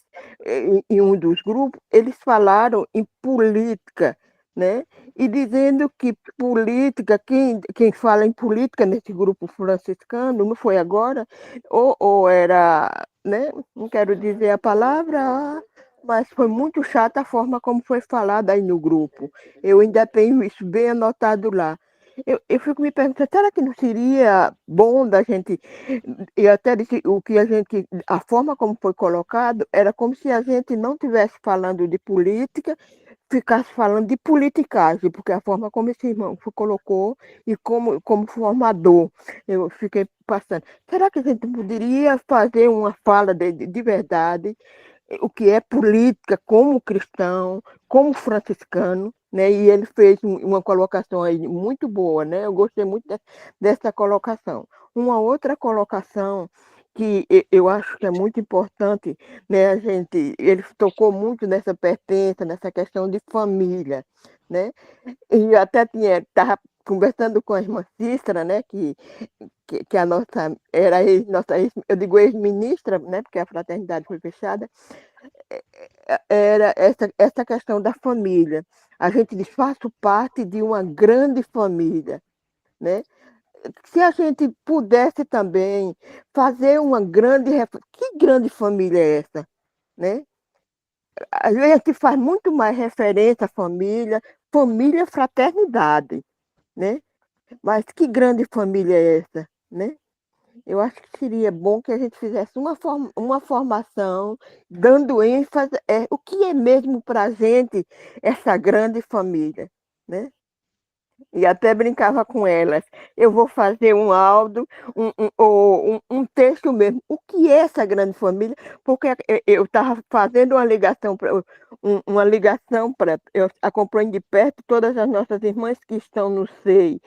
em um dos grupos, eles falaram em política, né? E dizendo que política, quem fala em política nesse grupo franciscano, não foi agora, ou era, né? Não quero dizer a palavra, mas foi muito chata a forma como foi falada aí no grupo. Eu ainda tenho isso bem anotado lá. Eu fico me perguntando, será que não seria bom da gente, e até disse, a forma como foi colocado, era como se a gente não estivesse falando de política, ficasse falando de politicagem, porque a forma como esse irmão colocou e como formador, eu fiquei passando. Será que a gente poderia fazer uma fala de verdade, o que é política como cristão, como franciscano, né? E ele fez uma colocação aí muito boa, né? Eu gostei muito dessa colocação. Uma outra colocação que eu acho que é muito importante, né? Ele tocou muito nessa pertença, nessa questão de família, né? E até estava conversando com a irmã Cícera, né? Que a nossa, era nossa, eu digo ex-ministra, né? Porque a fraternidade foi fechada, era essa questão da família. A gente diz, faço parte de uma grande família, né? Se a gente pudesse também fazer uma que grande família é essa, né? A gente faz muito mais referência à família, família, fraternidade, né? Mas que grande família é essa, né? Eu acho que seria bom que a gente fizesse uma formação dando ênfase o que é mesmo para a gente essa grande família, né? E até brincava com elas. Eu vou fazer um áudio, um texto mesmo. O que é essa grande família? Porque eu estava fazendo uma ligação para eu acompanho de perto todas as nossas irmãs que estão no SEI,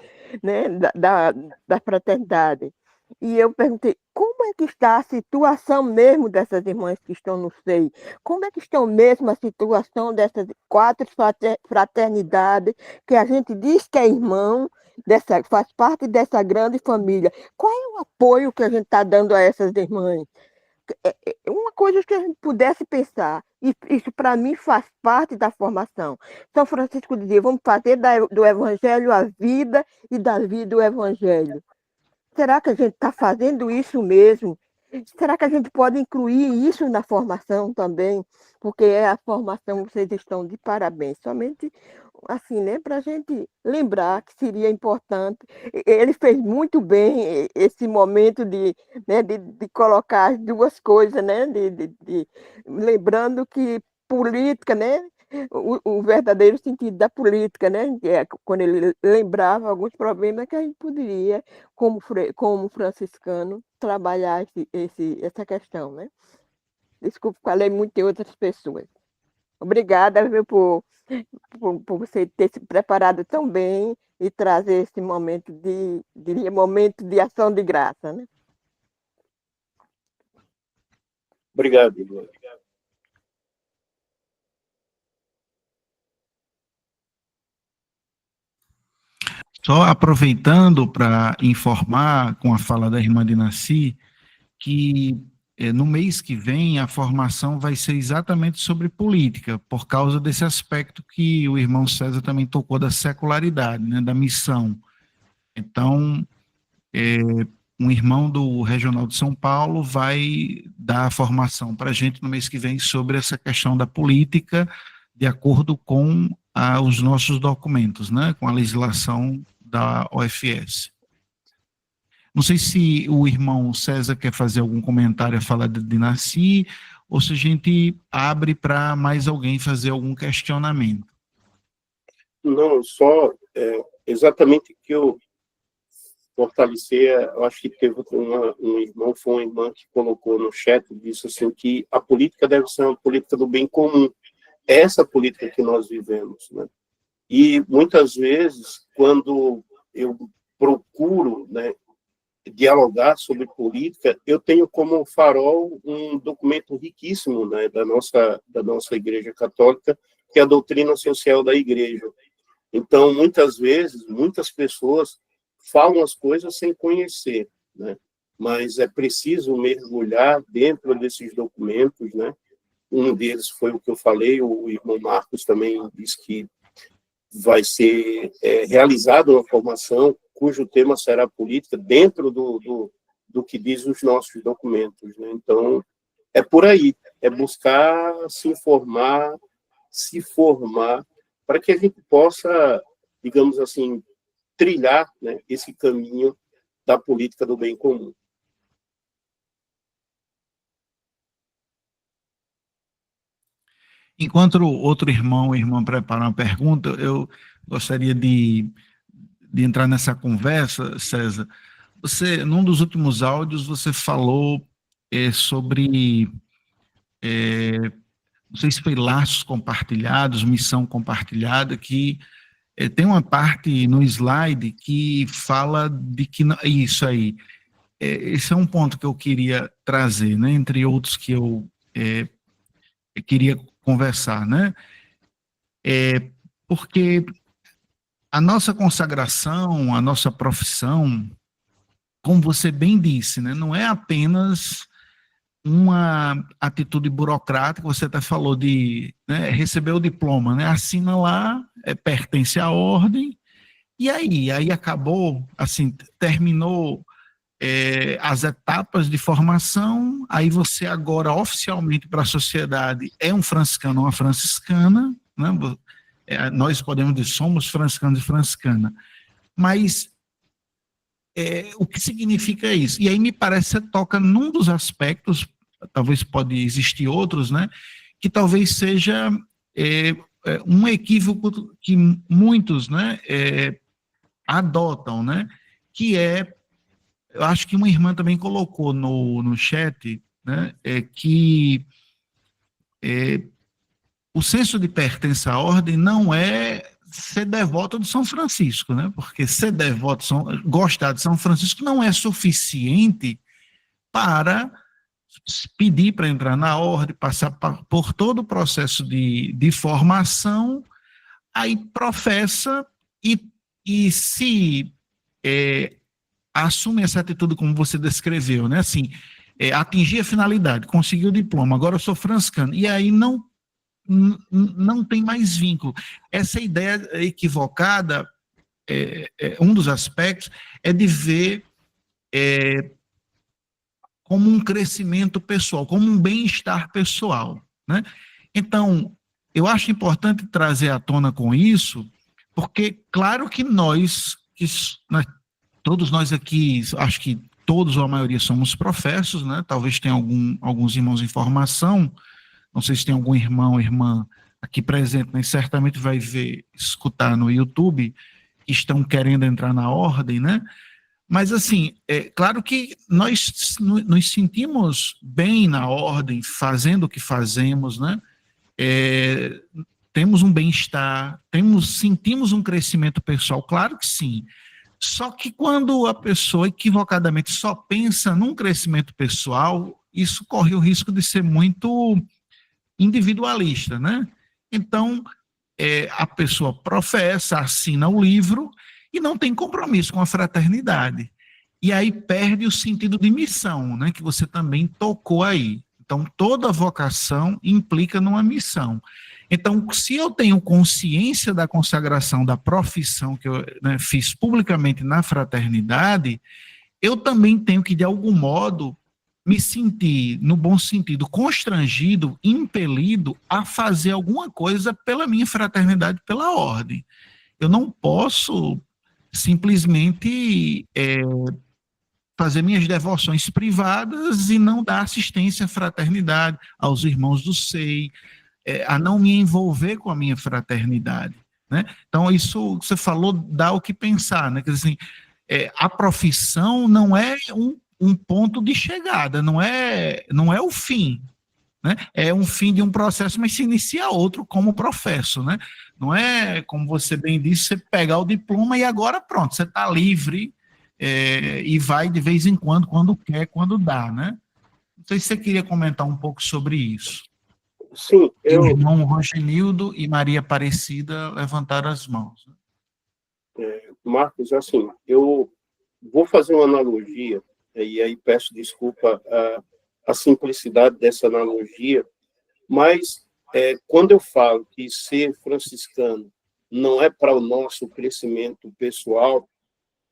né, da fraternidade. E eu perguntei, como é que está a situação mesmo dessas irmãs que estão no SEI? Como é que estão mesmo a situação dessas 4 fraternidades que a gente diz que é irmão, faz parte dessa grande família? Qual é o apoio que a gente está dando a essas irmãs? Uma coisa que a gente pudesse pensar, e isso para mim faz parte da formação. São Francisco dizia, vamos fazer do evangelho a vida e da vida o evangelho. Será que a gente está fazendo isso mesmo? Será que a gente pode incluir isso na formação também? Porque a formação, vocês estão de parabéns. Somente assim, né, para a gente lembrar que seria importante. Ele fez muito bem esse momento né, de colocar as duas coisas, né, lembrando que política, né, o verdadeiro sentido da política, né, quando ele lembrava alguns problemas que a gente poderia, como franciscano, trabalhar essa questão, né? Desculpe, falei muito em outras pessoas. Obrigada, viu, por você ter se preparado tão bem e trazer esse momento diria, momento de ação de graça, né? Obrigado, Ivan. Só aproveitando para informar, com a fala da irmã Dinaci, que no mês que vem a formação vai ser exatamente sobre política, por causa desse aspecto que o irmão César também tocou da secularidade, né, da missão. Então, um irmão do Regional de São Paulo vai dar a formação para a gente no mês que vem sobre essa questão da política, de acordo com os nossos documentos, né, com a legislação da OFS. Não sei se o irmão César quer fazer algum comentário a falar de Dinaci, ou se a gente abre para mais alguém fazer algum questionamento. Não, só exatamente o que eu fortalecer, eu acho que teve um irmão, foi uma irmã que colocou no chat, disse assim, que a política deve ser uma política do bem comum. É essa política que nós vivemos, né? E muitas vezes, quando eu procuro, né, dialogar sobre política, eu tenho como farol um documento riquíssimo, né, da nossa Igreja Católica, que é a doutrina social da Igreja. Então, muitas vezes, muitas pessoas falam as coisas sem conhecer, né? Mas é preciso mergulhar dentro desses documentos, né? Um deles foi o que eu falei, o irmão Marcos também disse que vai ser realizada uma formação cujo tema será política dentro do que diz os nossos documentos, né? Então, é por aí, é buscar se informar, se formar, para que a gente possa, digamos assim, trilhar, né, esse caminho da política do bem comum. Enquanto o outro irmão ou irmã prepara uma pergunta, eu gostaria de entrar nessa conversa, César. Você, num dos últimos áudios, você falou sobre, não sei se foi laços compartilhados, missão compartilhada, que tem uma parte no slide que fala de que, isso aí, esse é um ponto que eu queria trazer, né, entre outros que eu queria conversar, né, porque a nossa consagração, a nossa profissão, como você bem disse, né, não é apenas uma atitude burocrática, você até falou de, né, receber o diploma, né, assina lá, pertence à ordem, e aí acabou, assim, terminou as etapas de formação, aí você agora oficialmente para a sociedade é um franciscano ou uma franciscana, né, nós podemos dizer, somos franciscanos e franciscana, mas o que significa isso? E aí me parece que você toca num dos aspectos, talvez pode existir outros, né, que talvez seja um equívoco que muitos, né, adotam, né, que eu acho que uma irmã também colocou no chat, né, que o senso de pertença à ordem não é ser devoto de São Francisco, né? Porque ser devoto, gostar de São Francisco não é suficiente para pedir para entrar na ordem, passar por todo o processo de formação, aí professa e se assume essa atitude como você descreveu, né? Assim, atingir a finalidade, conseguir o diploma, agora eu sou franciscano, e aí não tem mais vínculo. Essa ideia equivocada, um dos aspectos, é de ver como um crescimento pessoal, como um bem-estar pessoal, né? Então, eu acho importante trazer à tona com isso, porque, claro que todos nós aqui, acho que todos ou a maioria somos professos, né? Talvez tenha alguns irmãos em formação, não sei se tem algum irmão ou irmã aqui presente, mas certamente vai escutar no YouTube, que estão querendo entrar na ordem, né? Mas, assim, claro que nós nos sentimos bem na ordem, fazendo o que fazemos, né? Temos um bem-estar, sentimos um crescimento pessoal, claro que sim. Só que quando a pessoa equivocadamente só pensa num crescimento pessoal, isso corre o risco de ser muito individualista, né? Então, a pessoa professa, assina o livro e não tem compromisso com a fraternidade. E aí perde o sentido de missão, né? Que você também tocou aí. Então, toda vocação implica numa missão. Então, se eu tenho consciência da consagração da profissão que eu, né, fiz publicamente na fraternidade, eu também tenho que, de algum modo, me sentir, no bom sentido, constrangido, impelido a fazer alguma coisa pela minha fraternidade, pela ordem. Eu não posso simplesmente fazer minhas devoções privadas e não dar assistência à fraternidade, aos irmãos do SEI, a não me envolver com a minha fraternidade, né? Então, isso que você falou dá o que pensar, né? Quer dizer, assim, a profissão não é um ponto de chegada, não é o fim, né? É um fim de um processo, mas se inicia outro como professo, né? Não é, como você bem disse, você pegar o diploma e agora pronto, você está livre e vai de vez em quando quer, quando dá, né? Não sei se você queria comentar um pouco sobre isso. Sim, O irmão Rogenildo e Maria Aparecida levantaram as mãos. Marcos, assim, eu vou fazer uma analogia, e aí peço desculpa a simplicidade dessa analogia, mas quando eu falo que ser franciscano não é para o nosso crescimento pessoal,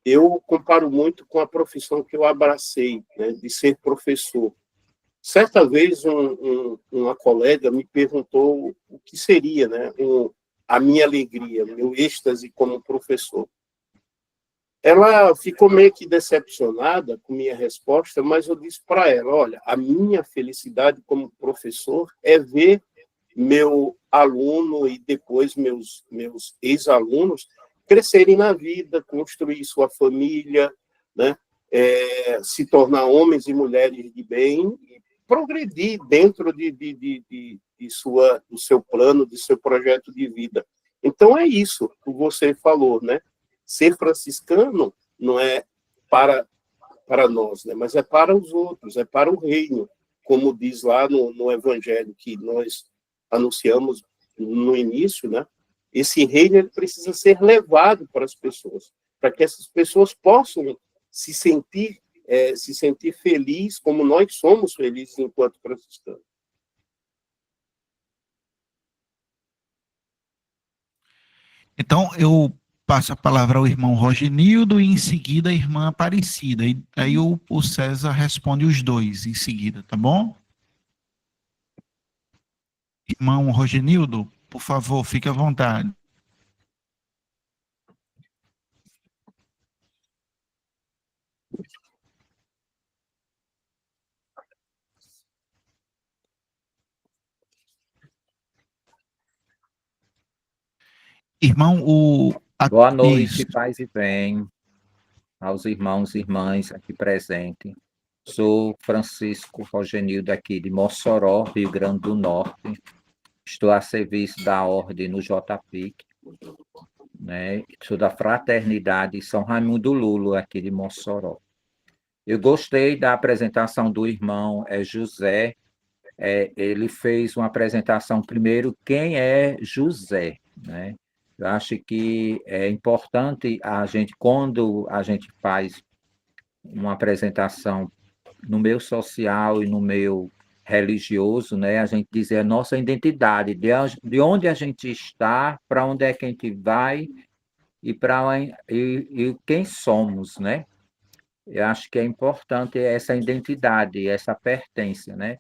eu comparo muito com a profissão que eu abracei, né, de ser professor. Certa vez, uma colega me perguntou o que seria, né, a minha alegria, meu êxtase como professor. Ela ficou meio que decepcionada com minha resposta, mas eu disse para ela, olha, a minha felicidade como professor é ver meu aluno e depois meus ex-alunos crescerem na vida, construir sua família, né, se tornar homens e mulheres de bem, progredir dentro do seu plano, do seu projeto de vida. Então, é isso que você falou, né? Ser franciscano não é para nós, né? Mas é para os outros, é para o reino, como diz lá no Evangelho que nós anunciamos no início, né? Esse reino ele precisa ser levado para as pessoas, para que essas pessoas possam se sentir se sentir feliz como nós somos felizes enquanto franciscanos. Então, eu passo a palavra ao irmão Rogenildo e em seguida a irmã Aparecida. E aí o César responde os dois em seguida, tá bom? Irmão Rogenildo, por favor, fique à vontade. Irmão, Boa noite, isso. paz e bem aos irmãos e irmãs aqui presentes. Sou Francisco Rogenildo, aqui de Mossoró, Rio Grande do Norte. Estou a serviço da ordem no JPIC, né? Sou da Fraternidade São Raimundo Lulo, aqui de Mossoró. Eu gostei da apresentação do irmão José. Ele fez uma apresentação primeiro, quem é José, né? Eu acho que é importante a gente, quando a gente faz uma apresentação no meio social e no meio religioso, né, a gente dizer a nossa identidade, de onde a gente está, para onde é que a gente vai e quem somos, né? Eu acho que é importante essa identidade, essa pertença, né?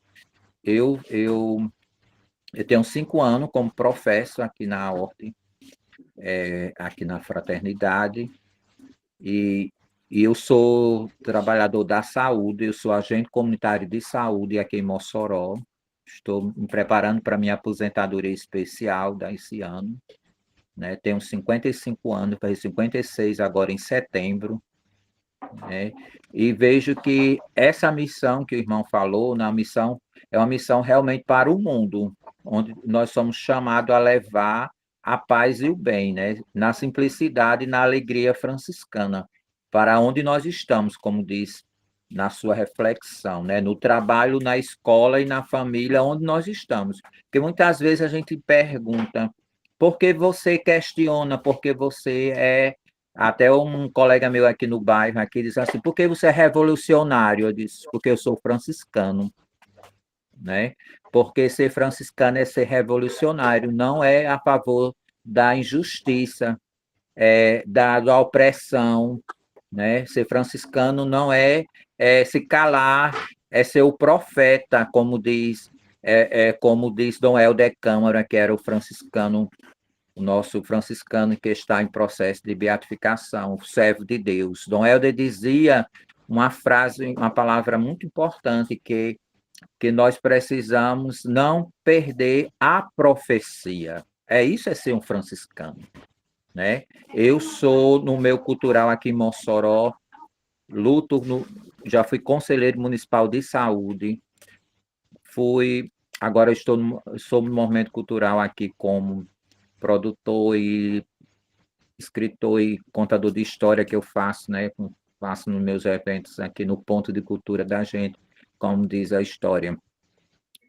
Eu tenho 5 anos como professor aqui na ordem, aqui na fraternidade, e, e eu sou trabalhador da saúde, eu sou agente comunitário de saúde aqui em Mossoró. Estou me preparando para minha aposentadoria especial desse ano, né? Tenho 55 anos, fazer 56 agora em setembro, né? E vejo que essa missão que o irmão falou, é uma missão realmente para o mundo, onde nós somos chamados a levar a paz e o bem, né? Na simplicidade e na alegria franciscana, para onde nós estamos, como diz na sua reflexão, né? No trabalho, na escola e na família, onde nós estamos. Porque muitas vezes a gente pergunta, por que você questiona, por que você é. Até um colega meu aqui no bairro aqui diz assim, por que você é revolucionário? Eu disse, porque eu sou franciscano, né? Porque ser franciscano é ser revolucionário, não é a favor da injustiça, da opressão, né? Ser franciscano não é se calar, é ser o profeta, como diz Dom Helder Câmara, que era o franciscano, o nosso franciscano que está em processo de beatificação, o servo de Deus. Dom Helder dizia uma frase, uma palavra muito importante, que nós precisamos não perder a profecia. Isso é ser um franciscano, né? Eu sou, no meu cultural aqui em Mossoró, já fui conselheiro municipal de saúde, agora sou no movimento cultural aqui como produtor e escritor e contador de história que eu faço, né? Faço nos meus eventos aqui no ponto de cultura da gente, como diz a história.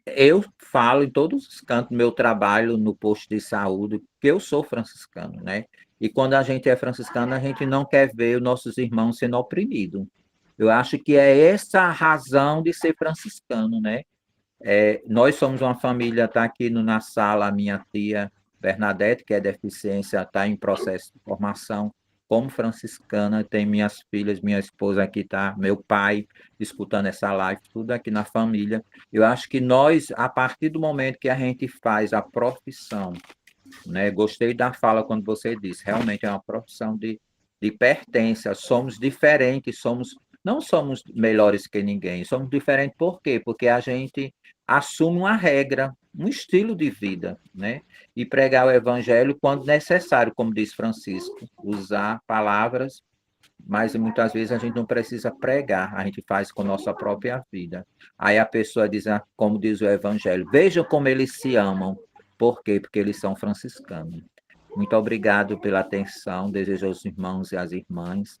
Eu falo em todos os cantos do meu trabalho no posto de saúde que eu sou franciscano, né? E quando a gente é franciscano, a gente não quer ver os nossos irmãos sendo oprimidos. Eu acho que é essa a razão de ser franciscano, né? Nós somos uma família, está aqui na sala a minha tia Bernadette, que é deficiência, está em processo de formação como franciscana, tem minhas filhas, minha esposa aqui, tá, meu pai escutando essa live, tudo aqui na família. Eu acho que nós, a partir do momento que a gente faz a profissão, né, gostei da fala quando você disse, realmente é uma profissão de pertença, somos diferentes, não somos melhores que ninguém, somos diferentes por quê? Porque a gente assume uma regra, um estilo de vida, né? E pregar o evangelho quando necessário, como diz Francisco, usar palavras, mas muitas vezes a gente não precisa pregar, a gente faz com nossa própria vida. Aí a pessoa diz, como diz o evangelho, vejam como eles se amam. Por quê? Porque eles são franciscanos. Muito obrigado pela atenção, desejo aos irmãos e às irmãs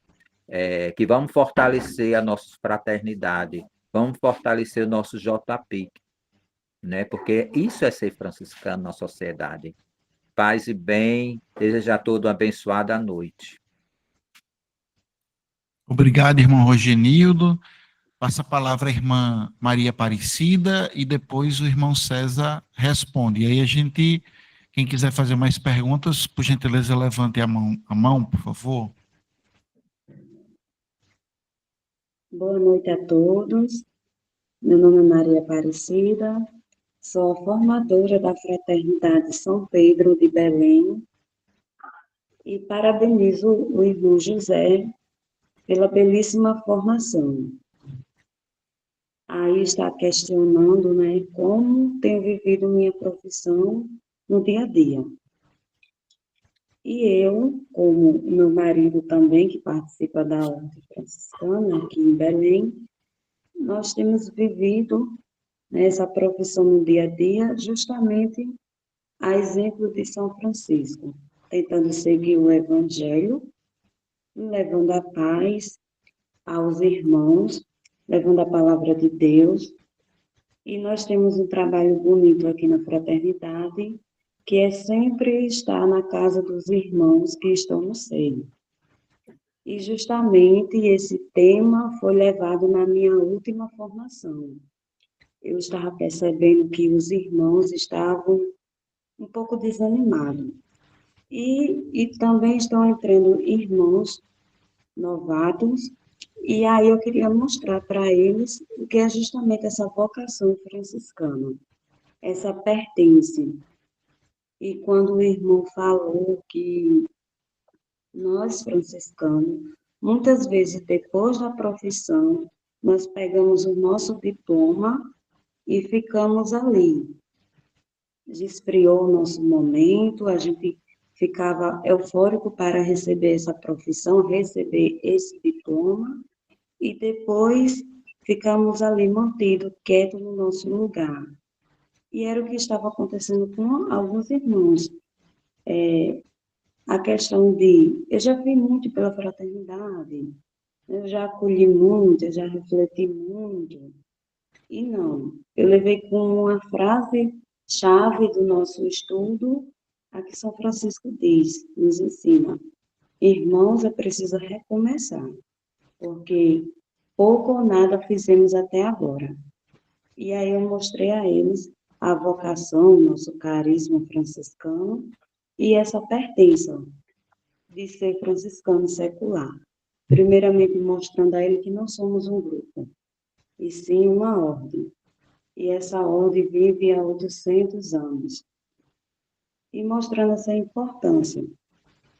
que vamos fortalecer a nossa fraternidade, vamos fortalecer o nosso JPIC, né? Porque isso é ser franciscano na sociedade. Paz e bem, desejo a todos uma abençoada noite. Obrigado, irmão Rogenildo. Passa a palavra à irmã Maria Aparecida e depois o irmão César responde. E aí quem quiser fazer mais perguntas, por gentileza, levante a mão, por favor. Boa noite a todos. Meu nome é Maria Aparecida, sou a formadora da Fraternidade São Pedro de Belém e parabenizo o irmão José pela belíssima formação. Aí está questionando, né, como tenho vivido minha profissão no dia a dia. E eu, como meu marido também, que participa da Ordem Franciscana aqui em Belém, nós temos vivido essa profissão no dia a dia, justamente a exemplo de São Francisco, tentando seguir o Evangelho, levando a paz aos irmãos, levando a palavra de Deus. E nós temos um trabalho bonito aqui na Fraternidade, que é sempre estar na casa dos irmãos que estão no seio. E justamente esse tema foi levado na minha última formação. Eu estava percebendo que os irmãos estavam um pouco desanimados. E também estão entrando irmãos novatos, e aí eu queria mostrar para eles o que é justamente essa vocação franciscana, essa pertence. E quando o irmão falou que nós, franciscanos, muitas vezes depois da profissão, nós pegamos o nosso diploma e ficamos ali. Esfriou o nosso momento, a gente ficava eufórico para receber essa profissão, receber esse diploma, e depois ficamos ali mantidos, quietos no nosso lugar. E era o que estava acontecendo com alguns irmãos. A questão de, eu já vi muito pela fraternidade, eu já acolhi muito, eu já refleti muito, e não, eu levei como uma frase-chave do nosso estudo, a que São Francisco diz, nos ensina, irmãos, é preciso recomeçar, porque pouco ou nada fizemos até agora. E aí eu mostrei a eles a vocação, nosso carisma franciscano, e essa pertença de ser franciscano secular. Primeiramente mostrando a ele que não somos um grupo, e sim uma ordem. E essa ordem vive há 800 anos. E mostrando essa importância,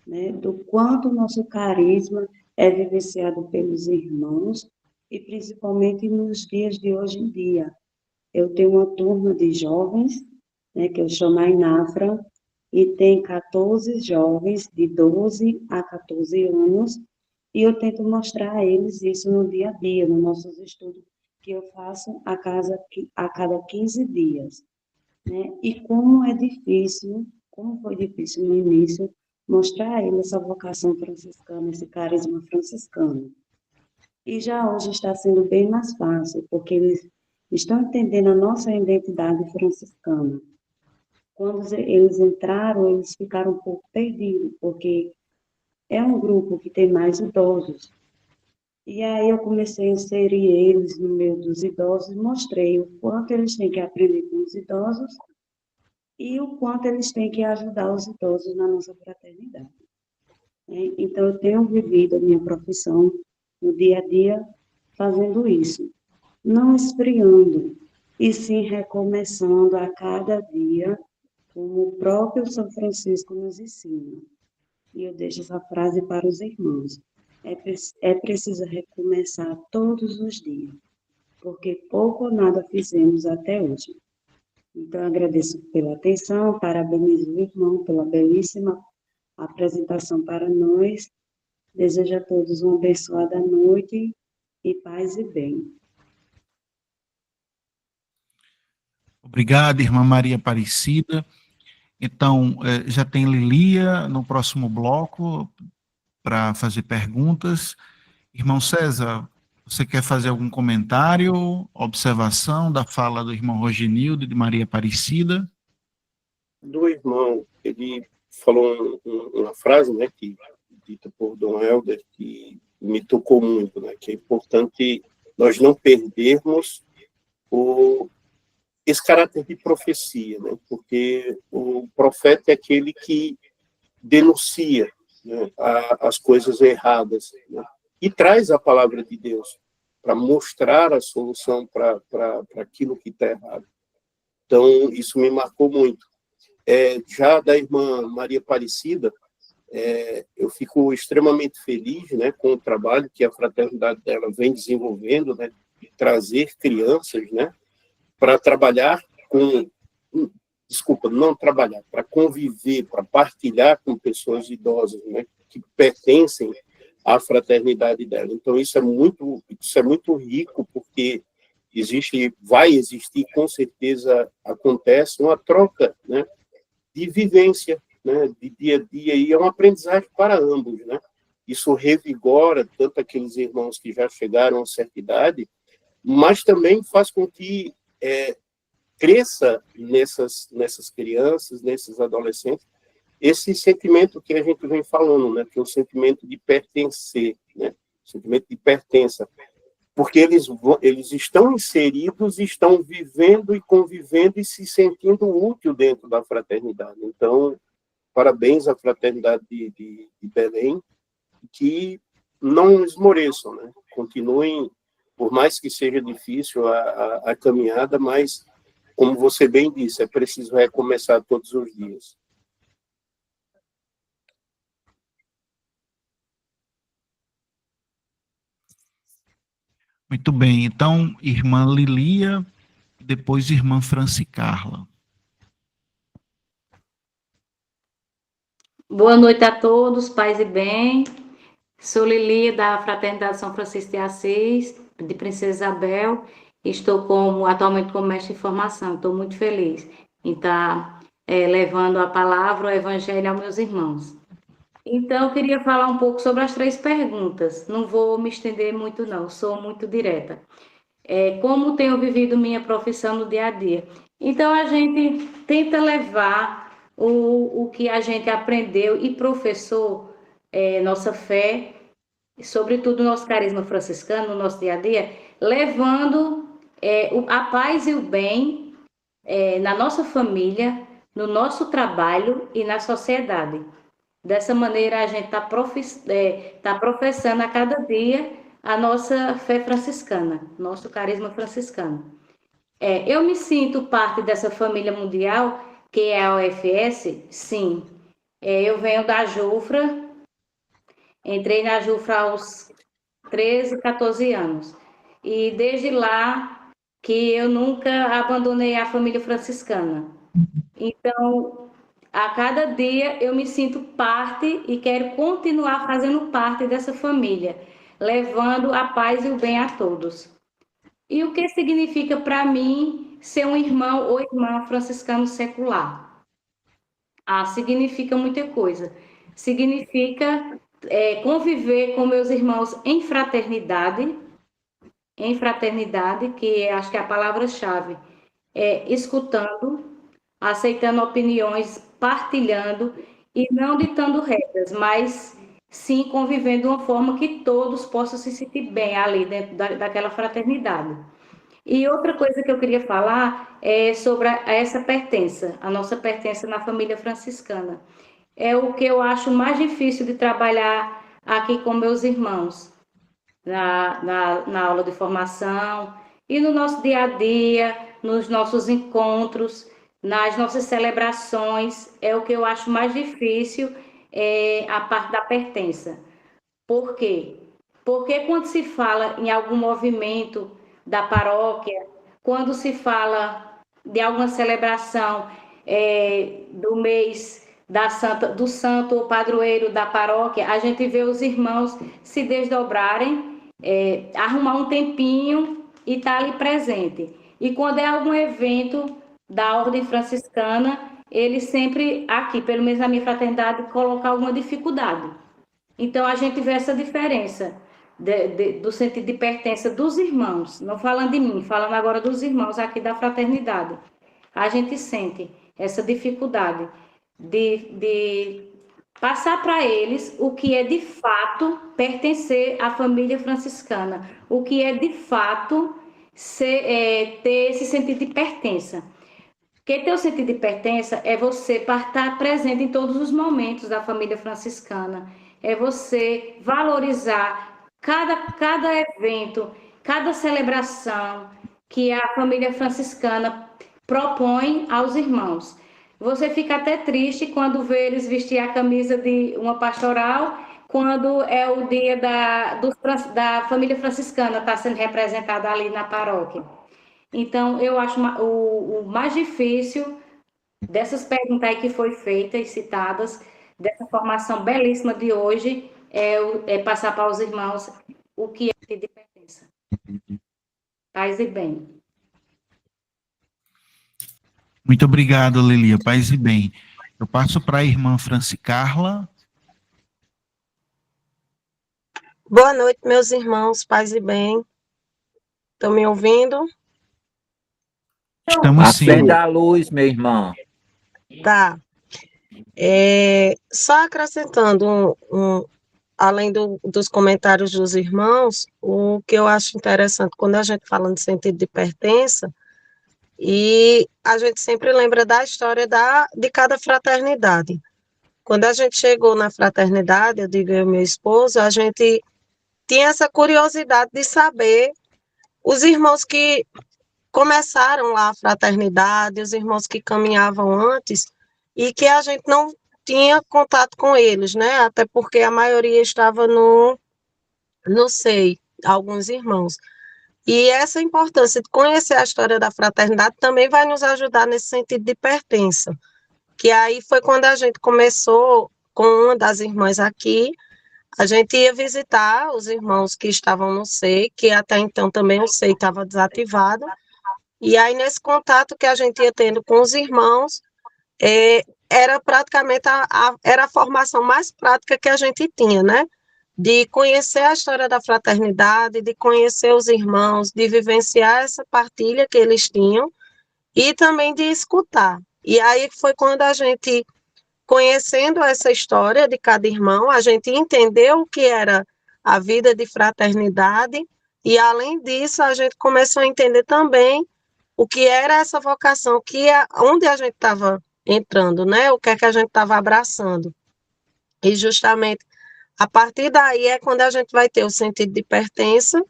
né, do quanto o nosso carisma é vivenciado pelos irmãos, e principalmente nos dias de hoje em dia. Eu tenho uma turma de jovens, né, que eu chamo a Inafra, e tem 14 jovens de 12 a 14 anos, e eu tento mostrar a eles isso no dia a dia, nos nossos estudos, que eu faço a cada 15 dias. Né? E como é difícil, como foi difícil no início, mostrar a eles essa vocação franciscana, esse carisma franciscano. E já hoje está sendo bem mais fácil, porque eles estão entendendo a nossa identidade franciscana. Quando eles entraram, eles ficaram um pouco perdidos, porque é um grupo que tem mais idosos. E aí eu comecei a inserir eles no meio dos idosos, mostrei o quanto eles têm que aprender com os idosos e o quanto eles têm que ajudar os idosos na nossa fraternidade. Então, eu tenho vivido a minha profissão no dia a dia fazendo isso, não esfriando, e sim recomeçando a cada dia, como o próprio São Francisco nos ensina. E eu deixo essa frase para os irmãos. É preciso recomeçar todos os dias, porque pouco ou nada fizemos até hoje. Então, agradeço pela atenção, parabenizo o irmão pela belíssima apresentação para nós. Desejo a todos uma abençoada noite e paz e bem. Obrigado, irmã Maria Aparecida. Então, já tem Lilia no próximo bloco para fazer perguntas. Irmão César, você quer fazer algum comentário, observação da fala do irmão Rogenildo e de Maria Aparecida? Do irmão, ele falou uma frase, né, dita por Dom Helder, que me tocou muito, né? Que é importante nós não perdermos esse caráter de profecia, né? Porque o profeta é aquele que denuncia, né, as coisas erradas, né? E traz a palavra de Deus para mostrar a solução para aquilo que está errado. Então, isso me marcou muito. Já da irmã Maria Aparecida, eu fico extremamente feliz, né, com o trabalho que a fraternidade dela vem desenvolvendo, né, de trazer crianças, né, para trabalhar com... Desculpa, não trabalhar, para conviver, para partilhar com pessoas idosas, né, que pertencem à fraternidade dela. Então, isso é muito rico, porque vai existir, com certeza acontece, uma troca, né, de vivência, né, de dia a dia, e é uma aprendizagem para ambos, né? Isso revigora tanto aqueles irmãos que já chegaram a certa idade, mas também faz com que cresça nessas crianças, nesses adolescentes, esse sentimento que a gente vem falando, né, que é o sentimento de pertencer, né, o sentimento de pertença, porque eles estão inseridos, estão vivendo e convivendo e se sentindo útil dentro da fraternidade. Então, parabéns à fraternidade de Belém, que não esmoreçam, né, continuem, por mais que seja difícil a caminhada, mas, como você bem disse, é preciso recomeçar todos os dias. Muito bem. Então, irmã Lilia, depois irmã Franci Carla. Boa noite a todos, paz e bem. Sou Lilia, da Fraternidade São Francisco de Assis, de Princesa Isabel. Estou atualmente como mestre de formação. Estou muito feliz em estar levando a palavra, o evangelho aos meus irmãos. Então, eu queria falar um pouco sobre as 3 perguntas. Não vou me estender muito, não. Sou muito direta. Como tenho vivido minha profissão no dia a dia? Então, a gente tenta levar o que a gente aprendeu e professou, nossa fé, sobretudo o nosso carisma franciscano, no nosso dia a dia, levando a paz e o bem na nossa família, no nosso trabalho e na sociedade. Dessa maneira, a gente tá professando a cada dia a nossa fé franciscana, nosso carisma franciscano. Eu me sinto parte dessa família mundial, que é a UFS, sim. Eu venho da Jufra, entrei na Jufra aos 13, 14 anos. E desde lá que eu nunca abandonei a família franciscana. Então, a cada dia eu me sinto parte e quero continuar fazendo parte dessa família, levando a paz e o bem a todos. E o que significa para mim ser um irmão ou irmã franciscano secular? Significa muita coisa. Significa conviver com meus irmãos em fraternidade, que acho que é a palavra-chave, escutando, aceitando opiniões, partilhando e não ditando regras, mas sim convivendo de uma forma que todos possam se sentir bem ali dentro daquela fraternidade. E outra coisa que eu queria falar é sobre essa pertença, a nossa pertença na família franciscana. É o que eu acho mais difícil de trabalhar aqui com meus irmãos, na aula de formação e no nosso dia a dia, nos nossos encontros, nas nossas celebrações, é o que eu acho mais difícil, a parte da pertença. Por quê? Porque quando se fala em algum movimento da paróquia, quando se fala de alguma celebração do mês do santo ou padroeiro da paróquia, a gente vê os irmãos se desdobrarem, arrumar um tempinho e estar ali presente. E quando é algum evento da ordem franciscana, eles sempre, aqui, pelo menos na minha fraternidade, colocam alguma dificuldade. Então, a gente vê essa diferença do sentido de pertença dos irmãos, não falando de mim, falando agora dos irmãos aqui da fraternidade. A gente sente essa dificuldade de passar para eles o que é de fato pertencer à família franciscana, o que é de fato ter esse sentido de pertença. Porque ter o sentido de pertença é você estar presente em todos os momentos da família franciscana, é você valorizar cada evento, cada celebração que a família franciscana propõe aos irmãos. Você fica até triste quando vê eles vestir a camisa de uma pastoral, quando é o dia da família franciscana está sendo representada ali na paróquia. Então, eu acho o mais difícil dessas perguntas aí que foi feitas e citadas, dessa formação belíssima de hoje, é passar para os irmãos o que é de pertença. Paz e bem. Muito obrigado, Lilia. Paz e bem. Eu passo para a irmã Franci Carla. Boa noite, meus irmãos, paz e bem. Estão me ouvindo? Estamos sim. Acenda a luz, meu irmão. Tá. Só acrescentando, além dos comentários dos irmãos, o que eu acho interessante quando a gente fala de sentido de pertença, e a gente sempre lembra da história de cada fraternidade. Quando a gente chegou na fraternidade, eu digo eu e meu esposo, a gente tinha essa curiosidade de saber os irmãos que começaram lá a fraternidade, os irmãos que caminhavam antes, e que a gente não tinha contato com eles, né? Até porque a maioria estava no SEI, alguns irmãos. E essa importância de conhecer a história da fraternidade também vai nos ajudar nesse sentido de pertença. Que aí foi quando a gente começou com uma das irmãs aqui, a gente ia visitar os irmãos que estavam no SEI, que até então também o SEI estava desativado, e aí nesse contato que a gente ia tendo com os irmãos, era praticamente era a formação mais prática que a gente tinha, né? De conhecer a história da fraternidade, de conhecer os irmãos, de vivenciar essa partilha que eles tinham, e também de escutar. E aí foi quando a gente, conhecendo essa história de cada irmão, a gente entendeu o que era a vida de fraternidade, e além disso, a gente começou a entender também o que era essa vocação, onde a gente estava entrando, né? O que é que a gente estava abraçando. E justamente a partir daí é quando a gente vai ter o sentido de pertença,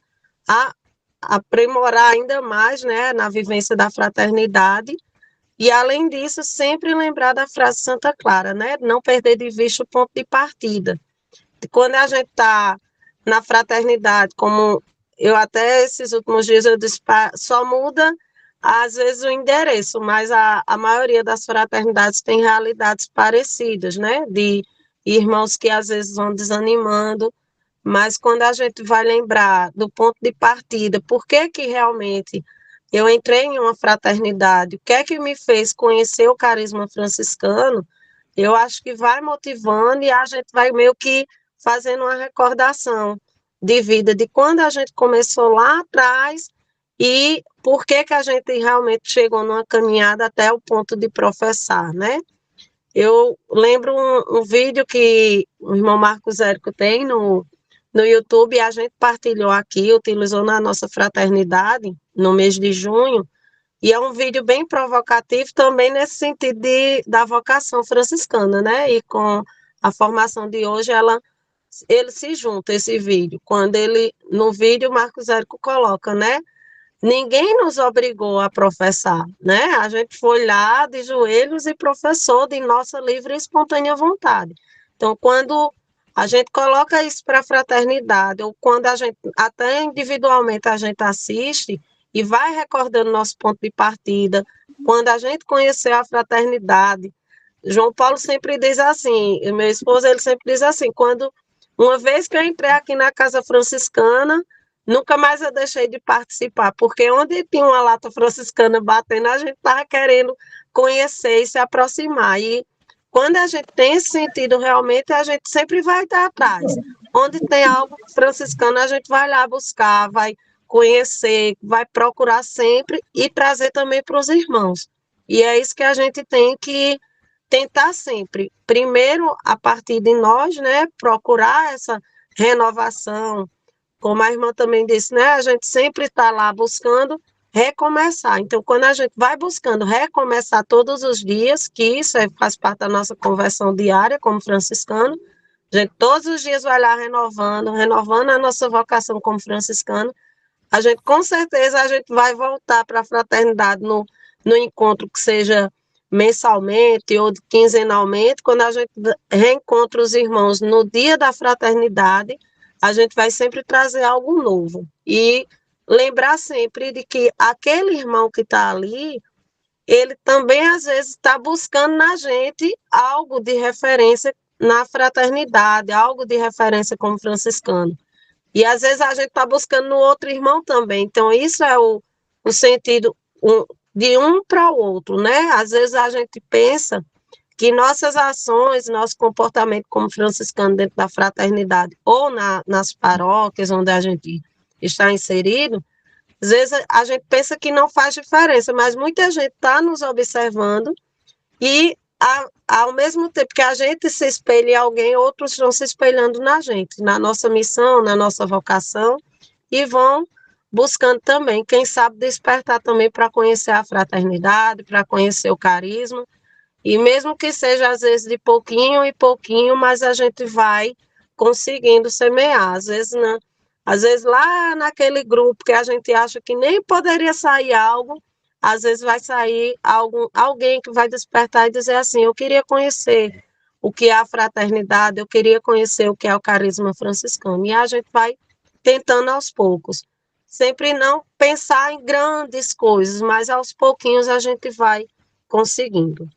a aprimorar ainda mais, né, na vivência da fraternidade. E, além disso, sempre lembrar da frase Santa Clara, né? Não perder de vista o ponto de partida. Quando a gente está na fraternidade, como eu até esses últimos dias eu disse, só muda, às vezes, o endereço, mas a maioria das fraternidades tem realidades parecidas, né? De irmãos que, às vezes, vão desanimando, mas quando a gente vai lembrar do ponto de partida, por que que realmente eu entrei em uma fraternidade, o que é que me fez conhecer o carisma franciscano, eu acho que vai motivando e a gente vai meio que fazendo uma recordação de vida, de quando a gente começou lá atrás e por que que a gente realmente chegou numa caminhada até o ponto de professar, né? Eu lembro um vídeo que o irmão Marcos Érico tem no YouTube, a gente partilhou aqui, utilizou na nossa fraternidade, no mês de junho, e é um vídeo bem provocativo também nesse sentido da vocação franciscana, né? E com a formação de hoje, ele se junta, esse vídeo, quando no vídeo, Marcos Érico coloca, né? Ninguém nos obrigou a professar, né? A gente foi lá de joelhos e professou de nossa livre e espontânea vontade. Então, quando a gente coloca isso para a fraternidade, ou quando a gente, até individualmente, a gente assiste e vai recordando nosso ponto de partida, quando a gente conheceu a fraternidade, João Paulo sempre diz assim, e meu esposo, ele sempre diz assim, uma vez que eu entrei aqui na Casa Franciscana, nunca mais eu deixei de participar, porque onde tinha uma lata franciscana batendo, a gente estava querendo conhecer e se aproximar. E quando a gente tem esse sentido, realmente, a gente sempre vai estar atrás. Onde tem algo franciscano, a gente vai lá buscar, vai conhecer, vai procurar sempre e trazer também para os irmãos. E é isso que a gente tem que tentar sempre, primeiro, a partir de nós, né, procurar essa renovação, como a irmã também disse, né, a gente sempre está lá buscando recomeçar. Então, quando a gente vai buscando recomeçar todos os dias, que isso faz parte da nossa conversão diária como franciscano, a gente todos os dias vai lá renovando a nossa vocação como franciscano, a gente, com certeza, a gente vai voltar para a fraternidade no encontro que seja mensalmente ou quinzenalmente, quando a gente reencontra os irmãos no dia da fraternidade, a gente vai sempre trazer algo novo. E lembrar sempre de que aquele irmão que está ali, ele também, às vezes, está buscando na gente algo de referência na fraternidade, algo de referência como franciscano. E, às vezes, a gente está buscando no outro irmão também. Então, isso é o sentido de um para o outro, né? Às vezes, a gente pensa que nossas ações, nosso comportamento como franciscano dentro da fraternidade ou nas paróquias onde a gente está inserido, às vezes a gente pensa que não faz diferença, mas muita gente está nos observando e, ao mesmo tempo que a gente se espelha em alguém, outros estão se espelhando na gente, na nossa missão, na nossa vocação, e vão buscando também, quem sabe, despertar também para conhecer a fraternidade, para conhecer o carisma, e mesmo que seja, às vezes, de pouquinho em pouquinho, mas a gente vai conseguindo semear. Às vezes, não. Às vezes, lá naquele grupo que a gente acha que nem poderia sair algo, às vezes vai sair alguém que vai despertar e dizer assim, eu queria conhecer o que é a fraternidade, eu queria conhecer o que é o carisma franciscano. E a gente vai tentando aos poucos. Sempre não pensar em grandes coisas, mas aos pouquinhos a gente vai conseguindo.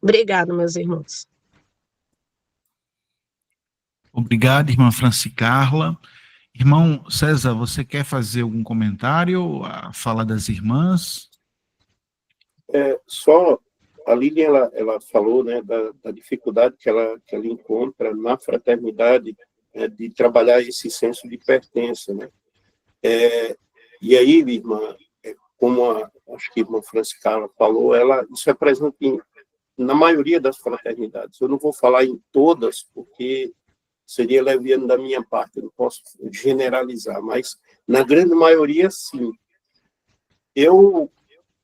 Obrigada, meus irmãos. Obrigado, irmã Francicarla. Irmão César, você quer fazer algum comentário à fala das irmãs? Só a Lilian, ela falou, né, da dificuldade que ela encontra na fraternidade, de trabalhar esse senso de pertença, né? E aí, irmã, como acho que a irmã Francicarla falou, isso é presente na maioria das fraternidades. Eu não vou falar em todas, porque seria leviano da minha parte, eu não posso generalizar, mas na grande maioria, sim.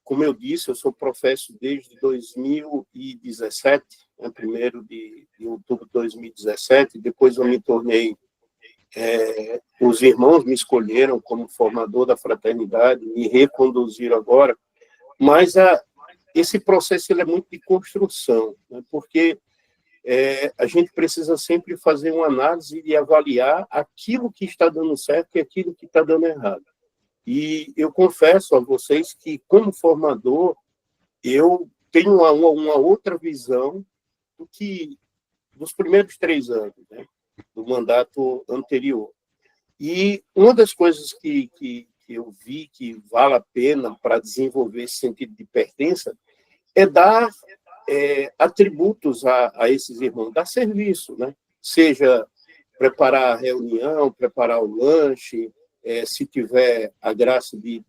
Como eu disse, eu sou professo desde 2017, né, 1º de outubro de 2017, depois eu me tornei, os irmãos me escolheram como formador da fraternidade, me reconduziram agora, mas esse processo ele é muito de construção, né, porque a gente precisa sempre fazer uma análise e avaliar aquilo que está dando certo e aquilo que está dando errado. E eu confesso a vocês que, como formador, eu tenho uma outra visão dos primeiros 3 anos, né, do mandato anterior. E uma das coisas que eu vi que vale a pena para desenvolver esse sentido de pertença é dar atributos a esses irmãos, dar serviço, né? Seja preparar a reunião, preparar o lanche, se tiver a graça de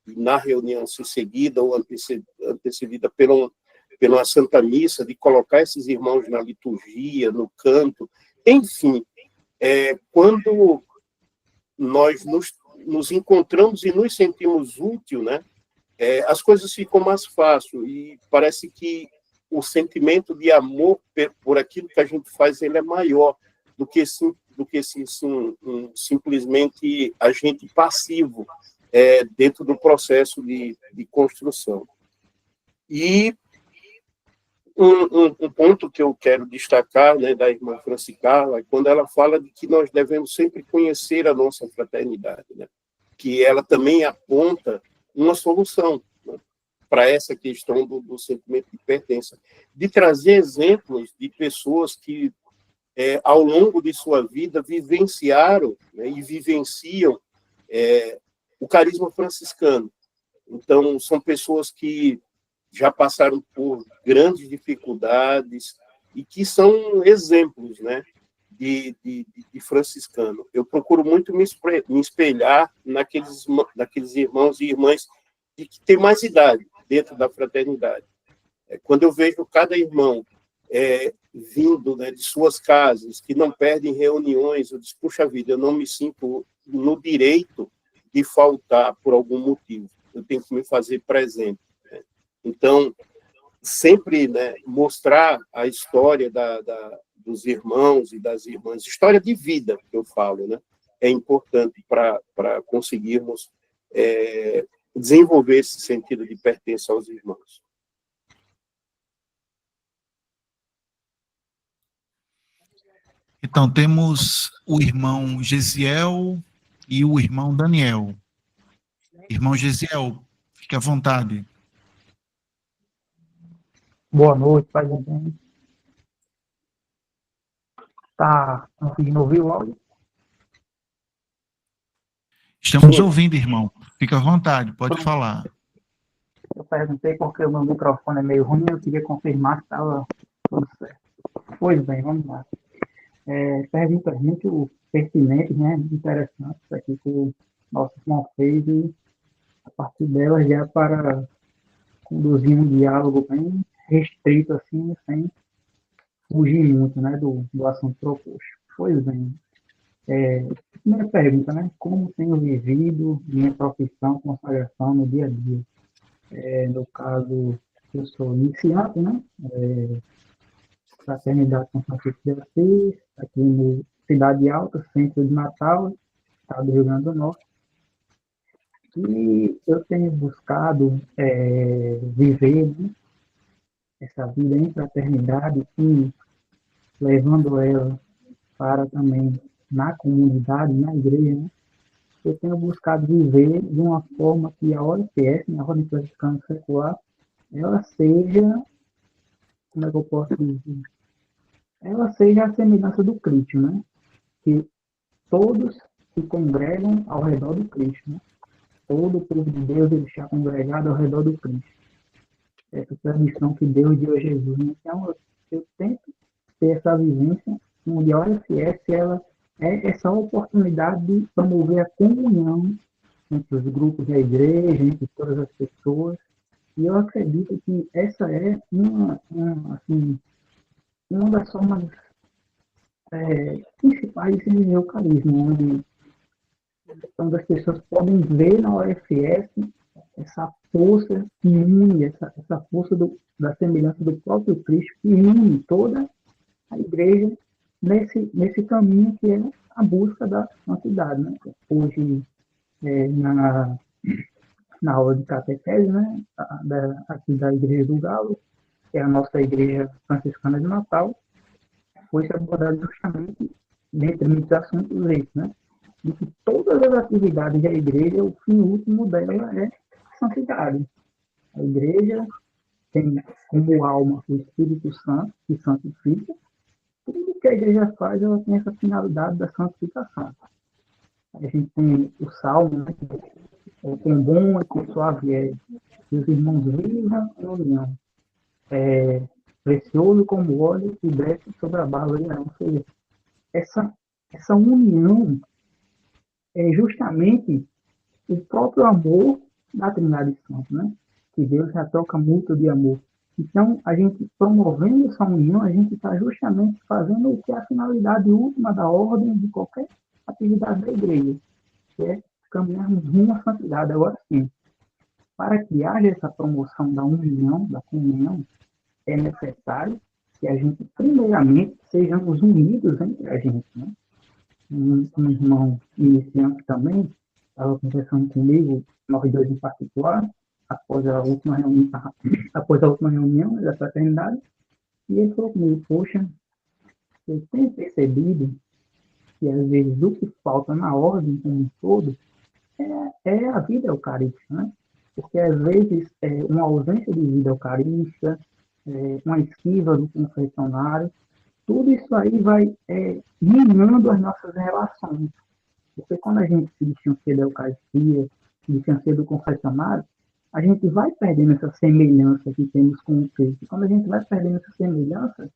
na reunião ser seguida ou antecedida pela Santa Missa, de colocar esses irmãos na liturgia, no canto, enfim, quando nós nos encontramos e nos sentimos úteis, né, as coisas ficam mais fáceis e parece que o sentimento de amor por aquilo que a gente faz ele é maior do que simplesmente agente passivo dentro do processo de construção. E um ponto que eu quero destacar, né, da irmã Francicarla é quando ela fala de que nós devemos sempre conhecer a nossa fraternidade, né, que ela também aponta uma solução, né, para essa questão do sentimento de pertença, de trazer exemplos de pessoas que, ao longo de sua vida, vivenciaram, né, e vivenciam o carisma franciscano. Então, são pessoas que já passaram por grandes dificuldades e que são exemplos, né, de franciscano. Eu procuro muito me espelhar naqueles irmãos e irmãs que têm mais idade dentro da fraternidade. Quando eu vejo cada irmão vindo, né, de suas casas, que não perdem reuniões, eu disse, puxa vida, eu não me sinto no direito de faltar por algum motivo. Eu tenho que me fazer presente. Né? Então, sempre, né, mostrar a história dos irmãos e das irmãs, história de vida, que eu falo, né, é importante para conseguirmos desenvolver esse sentido de pertença aos irmãos. Então, temos o irmão Gesiel e o irmão Daniel. Irmão Gesiel, fique à vontade. Boa noite, paz e bem. Tá conseguindo ouvir o áudio? Estamos ouvindo, irmão. Fique à vontade, pode falar. Eu perguntei porque o meu microfone é meio ruim, eu queria confirmar que estava tudo certo. Pois bem, vamos lá. Perguntas muito pertinentes, né? Interessantes aqui que o nosso irmão fez, e a partir delas já para conduzir um diálogo bem restrito, assim, sem fugir muito, né, do assunto proposto. Pois bem, primeira pergunta, né? Como tenho vivido minha profissão, consagração no dia a dia? No caso, eu sou iniciante, né? Fraternidade São Francisco de Assis, aqui no Cidade Alta, centro de Natal, estado do Rio Grande do Norte. E eu tenho buscado viver, né, essa vida em fraternidade e levando ela para também na comunidade, na igreja, né? Eu tenho buscado viver de uma forma que a OFS, né, a Ordem Franciscana Secular, ela seja, como é que eu posso dizer? Ela seja a semelhança do Cristo, né? Que todos se congregam ao redor do Cristo, né? Todo o povo de Deus ele está congregado ao redor do Cristo. Essa foi a missão que Deus deu a Jesus. Né? Então, eu tento ter essa vivência onde a OFS ela é essa oportunidade de promover a comunhão entre os grupos da igreja, entre todas as pessoas. E eu acredito que essa é uma das formas principais de se viver o carisma, onde as pessoas podem ver na OFS essa força que une, essa força da semelhança do próprio Cristo, que une toda a igreja nesse caminho que é a busca da santidade. Né? Hoje, na aula de catequese, né, aqui da Igreja do Galo, que é a nossa igreja franciscana de Natal, foi abordado justamente, dentre muitos assuntos, né, de que todas as atividades da igreja, o fim último dela é santidade. A igreja tem como alma o Espírito Santo, que santifica. Tudo que a igreja faz, ela tem essa finalidade da santificação. A gente tem o Salmo, né, quão bom e quão suave é que os irmãos vivam em união. Precioso como óleo que desce sobre a barba de Arão. Ou seja, essa união é justamente o próprio amor da Trindade Santa, né? Que Deus já troca muito de amor. Então, a gente promovendo essa união, a gente está justamente fazendo o que é a finalidade última da ordem de qualquer atividade da igreja, que é caminharmos rumo à santidade. Agora sim, para que haja essa promoção da união, da comunhão, é necessário que a gente, primeiramente, sejamos unidos entre a gente, né? Um irmão iniciante também estava conversando comigo, nós dois em particular, após a última reunião da fraternidade, e ele falou comigo, poxa, eu tenho percebido que às vezes o que falta na ordem como um todo é a vida eucarística, né? Porque às vezes uma ausência de vida eucarística, uma esquiva do confessionário, tudo isso aí vai minando as nossas relações. Porque quando a gente se distancia da Eucaristia, se distancia do confessionário, a gente vai perdendo essa semelhança que temos com o Cristo. Quando a gente vai perdendo essa semelhança,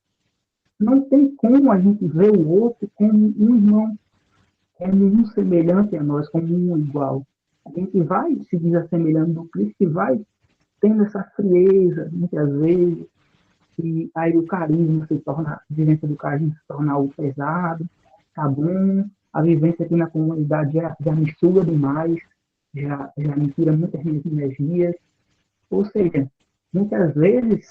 não tem como a gente ver o outro como um irmão, como um semelhante a nós, como um igual. A gente vai se desassemelhando do Cristo e vai tendo essa frieza, muitas vezes, e aí o carisma se torna, a vivência do carisma se torna algo pesado, tá bom, a vivência aqui na comunidade já me suga demais, já me tira muitas minhas energias, ou seja, muitas vezes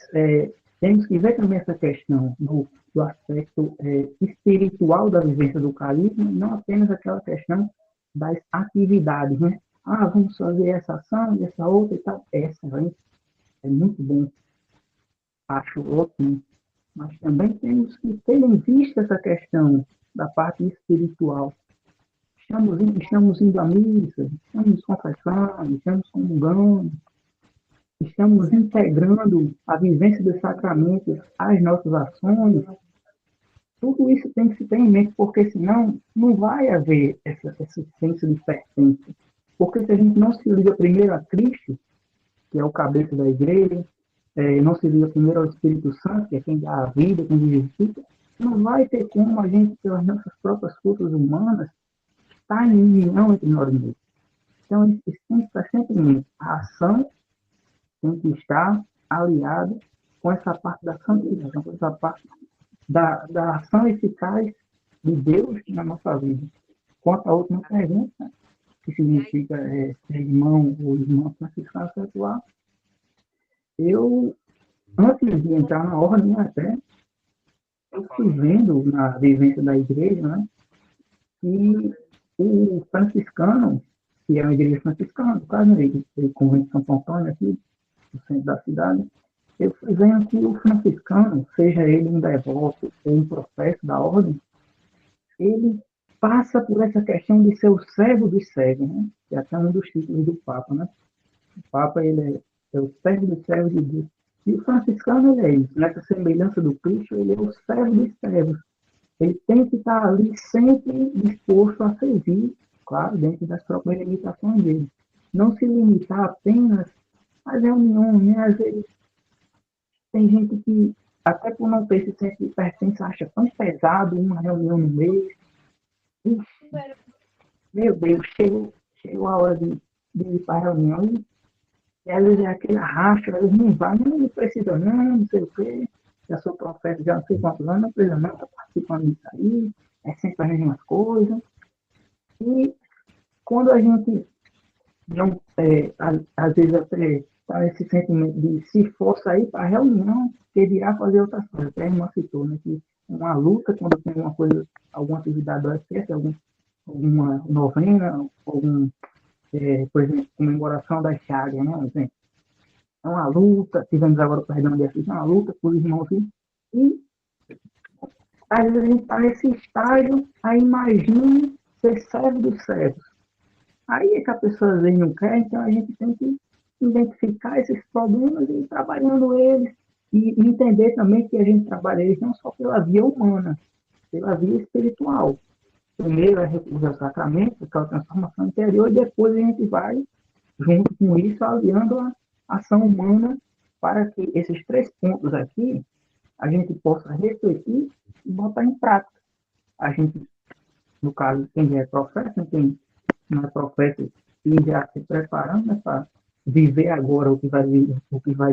temos que ver também essa questão do aspecto espiritual da vivência do carisma, não apenas aquela questão das atividades, né? Ah, vamos fazer essa ação, essa outra e tal. Excelente, é muito bom, acho ótimo. Mas também temos que ter em vista essa questão da parte espiritual. Estamos indo à missa, estamos confessando, estamos comungando, estamos integrando a vivência dos sacramentos às nossas ações. Tudo isso tem que se ter em mente, porque senão não vai haver esse senso de pertença. Porque se a gente não se liga primeiro a Cristo, que é o cabeça da igreja, não se liga primeiro ao Espírito Santo, que é quem dá a vida, quem vivifica, não vai ter como a gente, pelas nossas próprias forças humanas, estar em união entre nós mesmos. Então, isso tem que estar sempre em mente. A ação tem que estar aliada com essa parte da santificação, com essa parte da ação eficaz de Deus na nossa vida. Quanto à última pergunta, que significa ser irmão ou irmã franciscana secular, eu, antes de entrar na ordem até, eu fui vendo na vivência da igreja, né, que o franciscano, que é uma igreja franciscana, no caso, ele convento de Santo Antônio, aqui, no centro da cidade, eu fui vendo que o franciscano, seja ele um devoto ou um profeta da ordem, ele passa por essa questão de ser o servo dos servos, né? Que é até um dos títulos do Papa, né? O Papa, ele é o servo dos servos de Deus. E o franciscano, ele é isso. Nessa semelhança do Cristo, ele é o servo dos servos. Ele tem que estar ali sempre disposto a servir, claro, dentro das próprias limitações dele. Não se limitar apenas às reuniões, né? Às vezes, tem gente que, até por não ter esse senso de pertença, acha tão pesado uma reunião no mês. Ixi, meu Deus, chegou a hora de ir para a reunião e às vezes é aquele arrasto, às vezes não vai, não precisa não sei o quê, já sou profeta, já não sei quantos anos, não precisa não, estou participando disso aí, é sempre as mesmas coisas. E quando a gente não, às vezes até está nesse sentimento de se força aí para a reunião, que dirá fazer outras coisas. Até a irmã citou, né, que uma luta, quando tem alguma coisa, alguma atividade do OSS, alguma novena, por exemplo, comemoração das chagas, né, exemplo. É uma luta, tivemos agora o perdão de assistir, é uma luta por irmãos, e às vezes a gente está nesse estágio, aí imagina ser servo dos servos. Aí é que a pessoa às vezes não quer, então a gente tem que identificar esses problemas e ir trabalhando eles, e entender também que a gente trabalha eles não só pela via humana, pela via espiritual. Primeiro é recurso ao sacramento, aquela transformação interior, e depois a gente vai, junto com isso, aliando a ação humana para que esses 3 pontos aqui a gente possa refletir e botar em prática. A gente, no caso, quem já é profeta, quem não é profeta, e já se preparando, né, para viver agora o que vai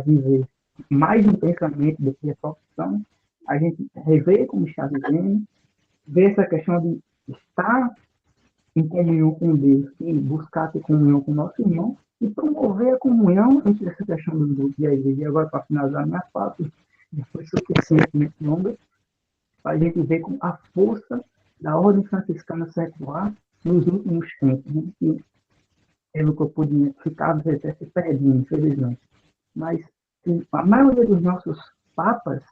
viver mais intensamente do que a profissão, a gente rever como está vivendo, ver essa questão de estar em comunhão com Deus e buscar ter comunhão com o nosso irmão e promover a comunhão entre essa questão do grupo e a igreja. E agora, para finalizar minha fala, depois suficientemente longa, para a gente ver com a força da ordem franciscana secular nos últimos tempos, né? E pelo que eu pude ficar, até se perdendo, infelizmente. Mas a maioria dos nossos papas,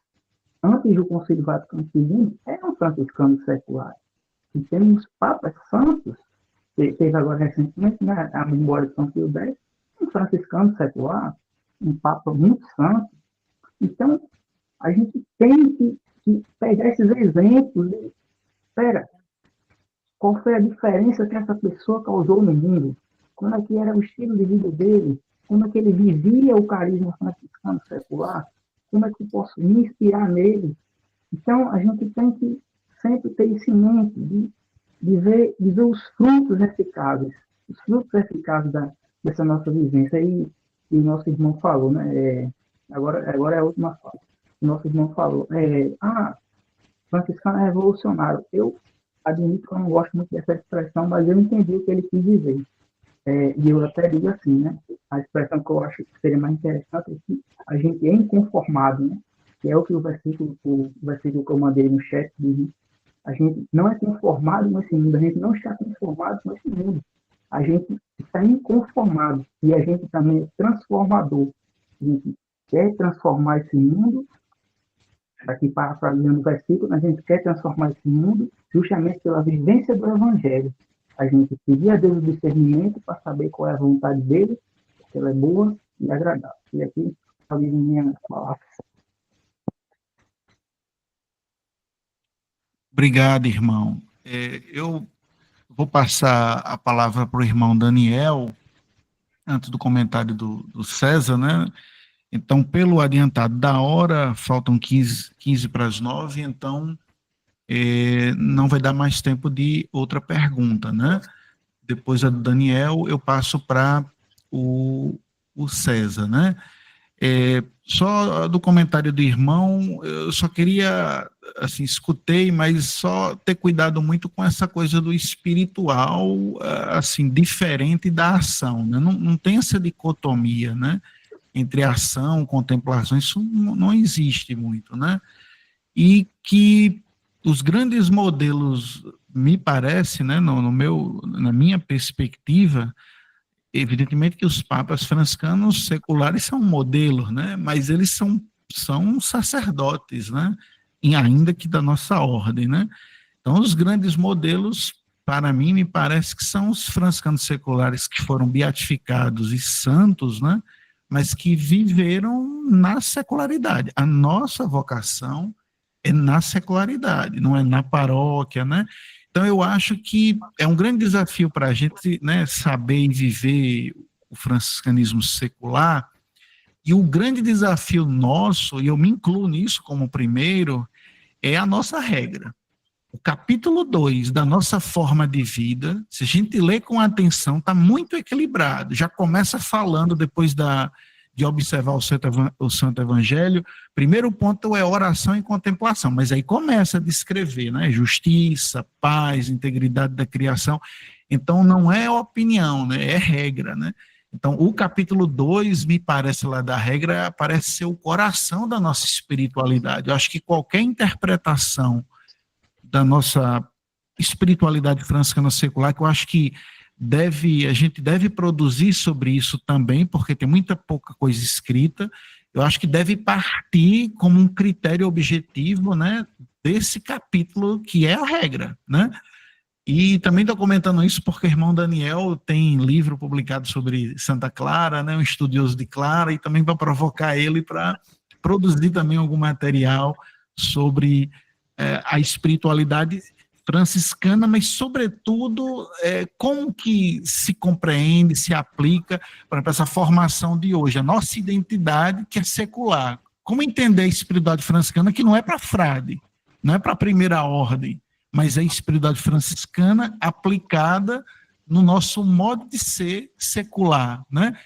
antes do Concílio Vaticano II, eram franciscanos seculares. E temos papas santos, teve agora recentemente, né, a memória de São Pio X, um franciscano secular, um papa muito santo. Então, a gente tem que pegar esses exemplos e, espera, qual foi a diferença que essa pessoa causou no mundo? Como é que era o estilo de vida dele? Como é que ele vivia o carisma franciscano secular? Como é que eu posso me inspirar nele? Então, a gente tem que sempre ter isso em mente, de ver os frutos eficazes dessa nossa vivência. E E o nosso irmão falou, né? Agora é a última fala. O nosso irmão falou, franciscano é revolucionário. Eu admito que eu não gosto muito dessa expressão, mas eu entendi o que ele quis dizer. E eu até digo assim, né? A expressão que eu acho que seria mais interessante é que a gente é inconformado, né? Que é o que o versículo que eu mandei no chat diz, né? A gente não é conformado nesse mundo, a gente não está conformado com esse mundo. A gente está inconformado e a gente também é transformador. A gente quer transformar esse mundo, aqui parafraseando o versículo, a gente quer transformar esse mundo justamente pela vivência do Evangelho. A gente pedir a Deus o discernimento para saber qual é a vontade dele, se ela é boa e agradável. E aqui está a minha palavra. Obrigado, irmão. Eu vou passar a palavra para o irmão Daniel, antes do comentário do César, né? Então, pelo adiantado da hora, faltam 15 para as 9, então não vai dar mais tempo de outra pergunta, né? Depois a do Daniel, eu passo para o César, né? Só do comentário do irmão, eu só queria, assim, escutei, mas só ter cuidado muito com essa coisa do espiritual, assim, diferente da ação, né? Não tem essa dicotomia, né? Entre ação, contemplação, isso não existe muito, né? E que os grandes modelos, me parece, né, na minha perspectiva, evidentemente que os papas franciscanos seculares são modelos, né? Mas eles são sacerdotes, né? E ainda que da nossa ordem, né? Então, os grandes modelos, para mim, me parece que são os franciscanos seculares que foram beatificados e santos, né? Mas que viveram na secularidade. A nossa vocação é na secularidade, não é na paróquia, né? Então, eu acho que é um grande desafio para a gente, né, saber e viver o franciscanismo secular, e o grande desafio nosso, e eu me incluo nisso como primeiro, é a nossa regra. O capítulo 2 da nossa forma de vida, se a gente ler com atenção, está muito equilibrado. Já começa falando, depois de observar o Santo Evangelho, primeiro ponto é oração e contemplação, mas aí começa a descrever, né? Justiça, paz, integridade da criação. Então, não é opinião, né? É regra, né? Então, o capítulo 2, me parece lá da regra, parece ser o coração da nossa espiritualidade. Eu acho que qualquer interpretação da nossa espiritualidade franciscana secular, que eu acho que a gente deve produzir sobre isso também, porque tem muita pouca coisa escrita, eu acho que deve partir como um critério objetivo, né, desse capítulo que é a regra, né? E também estou comentando isso porque o irmão Daniel tem livro publicado sobre Santa Clara, né, um estudioso de Clara, e também para provocar ele para produzir também algum material sobre a espiritualidade franciscana, mas, sobretudo, como que se compreende, se aplica para essa formação de hoje, a nossa identidade que é secular. Como entender a espiritualidade franciscana que não é para frade, não é para a primeira ordem, mas é a espiritualidade franciscana aplicada no nosso modo de ser secular, né?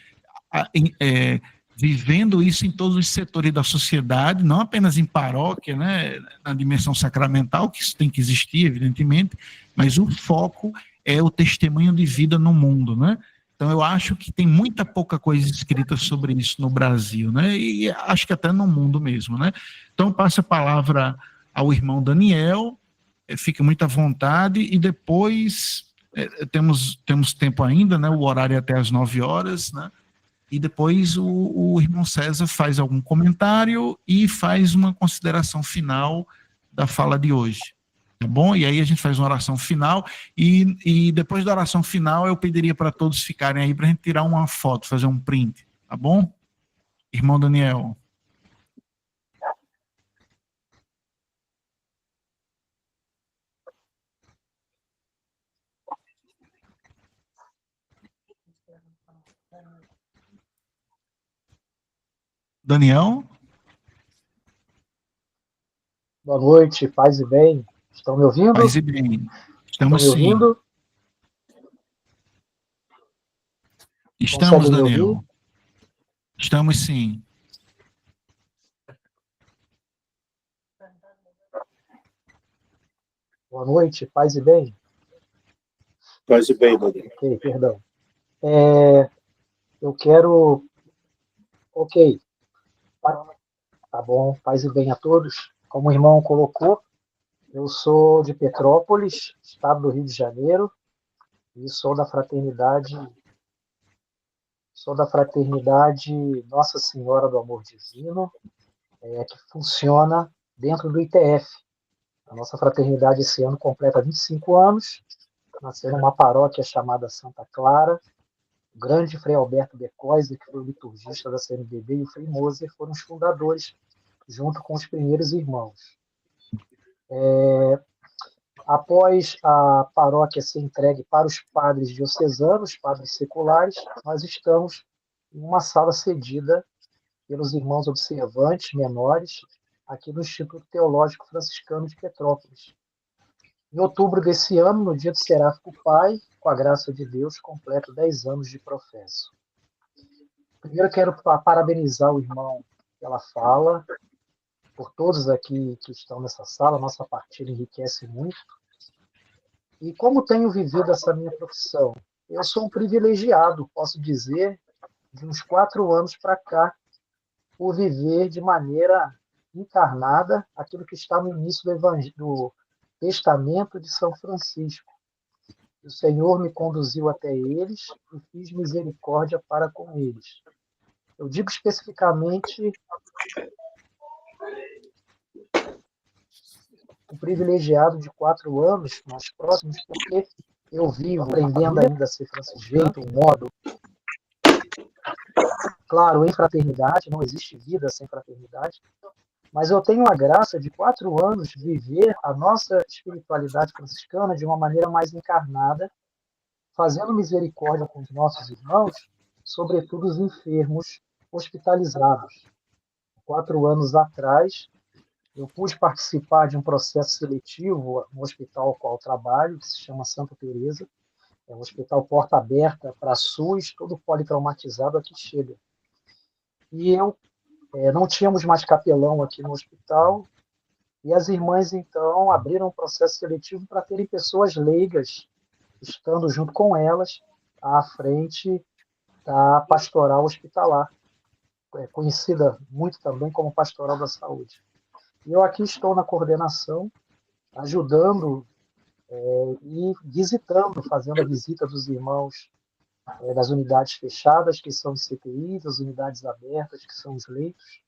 Vivendo isso em todos os setores da sociedade, não apenas em paróquia, né, na dimensão sacramental, que isso tem que existir, evidentemente, mas o foco é o testemunho de vida no mundo, né? Então, eu acho que tem muita pouca coisa escrita sobre isso no Brasil, né? E acho que até no mundo mesmo, né? Então, eu passo a palavra ao irmão Daniel, fique muito à vontade, e depois temos tempo ainda, né? O horário é até às 9 horas, né? E depois o irmão César faz algum comentário e faz uma consideração final da fala de hoje, tá bom? E aí a gente faz uma oração final, e depois da oração final eu pediria para todos ficarem aí para a gente tirar uma foto, fazer um print, tá bom? Irmão Daniel. Daniel? Boa noite, paz e bem. Estão me ouvindo? Paz e bem. Estamos Estão me sim. ouvindo? Estamos, Conseguem me Daniel. ouvir? Estamos sim. Boa noite, paz e bem. Paz e bem, Daniel. Ok, perdão. Eu quero. Ok, tá bom, paz e bem a todos. Como o irmão colocou, eu sou de Petrópolis, estado do Rio de Janeiro, e sou da fraternidade Nossa Senhora do Amor Divino, que funciona dentro do ITF. A nossa fraternidade esse ano completa 25 anos, nasceu numa paróquia chamada Santa Clara. O grande Frei Alberto Becoise, que foi o liturgista da CNBB, e o Frei Moser foram os fundadores, junto com os primeiros irmãos. Após a paróquia ser entregue para os padres diocesanos, padres seculares, nós estamos em uma sala cedida pelos irmãos observantes menores, aqui no Instituto Teológico Franciscano de Petrópolis. Em outubro desse ano, no dia do Seráfico Pai, com a graça de Deus, completo 10 anos de professo. Primeiro, quero parabenizar o irmão pela fala, por todos aqui que estão nessa sala. Nossa partilha enriquece muito. E como tenho vivido essa minha profissão? Eu sou um privilegiado, posso dizer, de uns 4 anos para cá, por viver de maneira encarnada aquilo que está no início do Testamento de São Francisco. O Senhor me conduziu até eles e fiz misericórdia para com eles. Eu digo especificamente um privilegiado de 4 anos, mais próximos, porque eu vivo aprendendo ainda a ser franciscano, um modo. Claro, em fraternidade, não existe vida sem fraternidade, mas eu tenho a graça de 4 anos viver a nossa espiritualidade franciscana de uma maneira mais encarnada, fazendo misericórdia com os nossos irmãos, sobretudo os enfermos hospitalizados. 4 anos atrás, eu pude participar de um processo seletivo no hospital ao qual trabalho, que se chama Santa Teresa. É um hospital porta aberta para SUS, todo politraumatizado aqui chega. E eu não tínhamos mais capelão aqui no hospital, e as irmãs, então, abriram um processo seletivo para terem pessoas leigas, estando junto com elas, à frente da pastoral hospitalar, conhecida muito também como pastoral da saúde. E eu aqui estou na coordenação, ajudando e visitando, fazendo a visita dos irmãos das unidades fechadas, que são os CTIs, das unidades abertas, que são os leitos.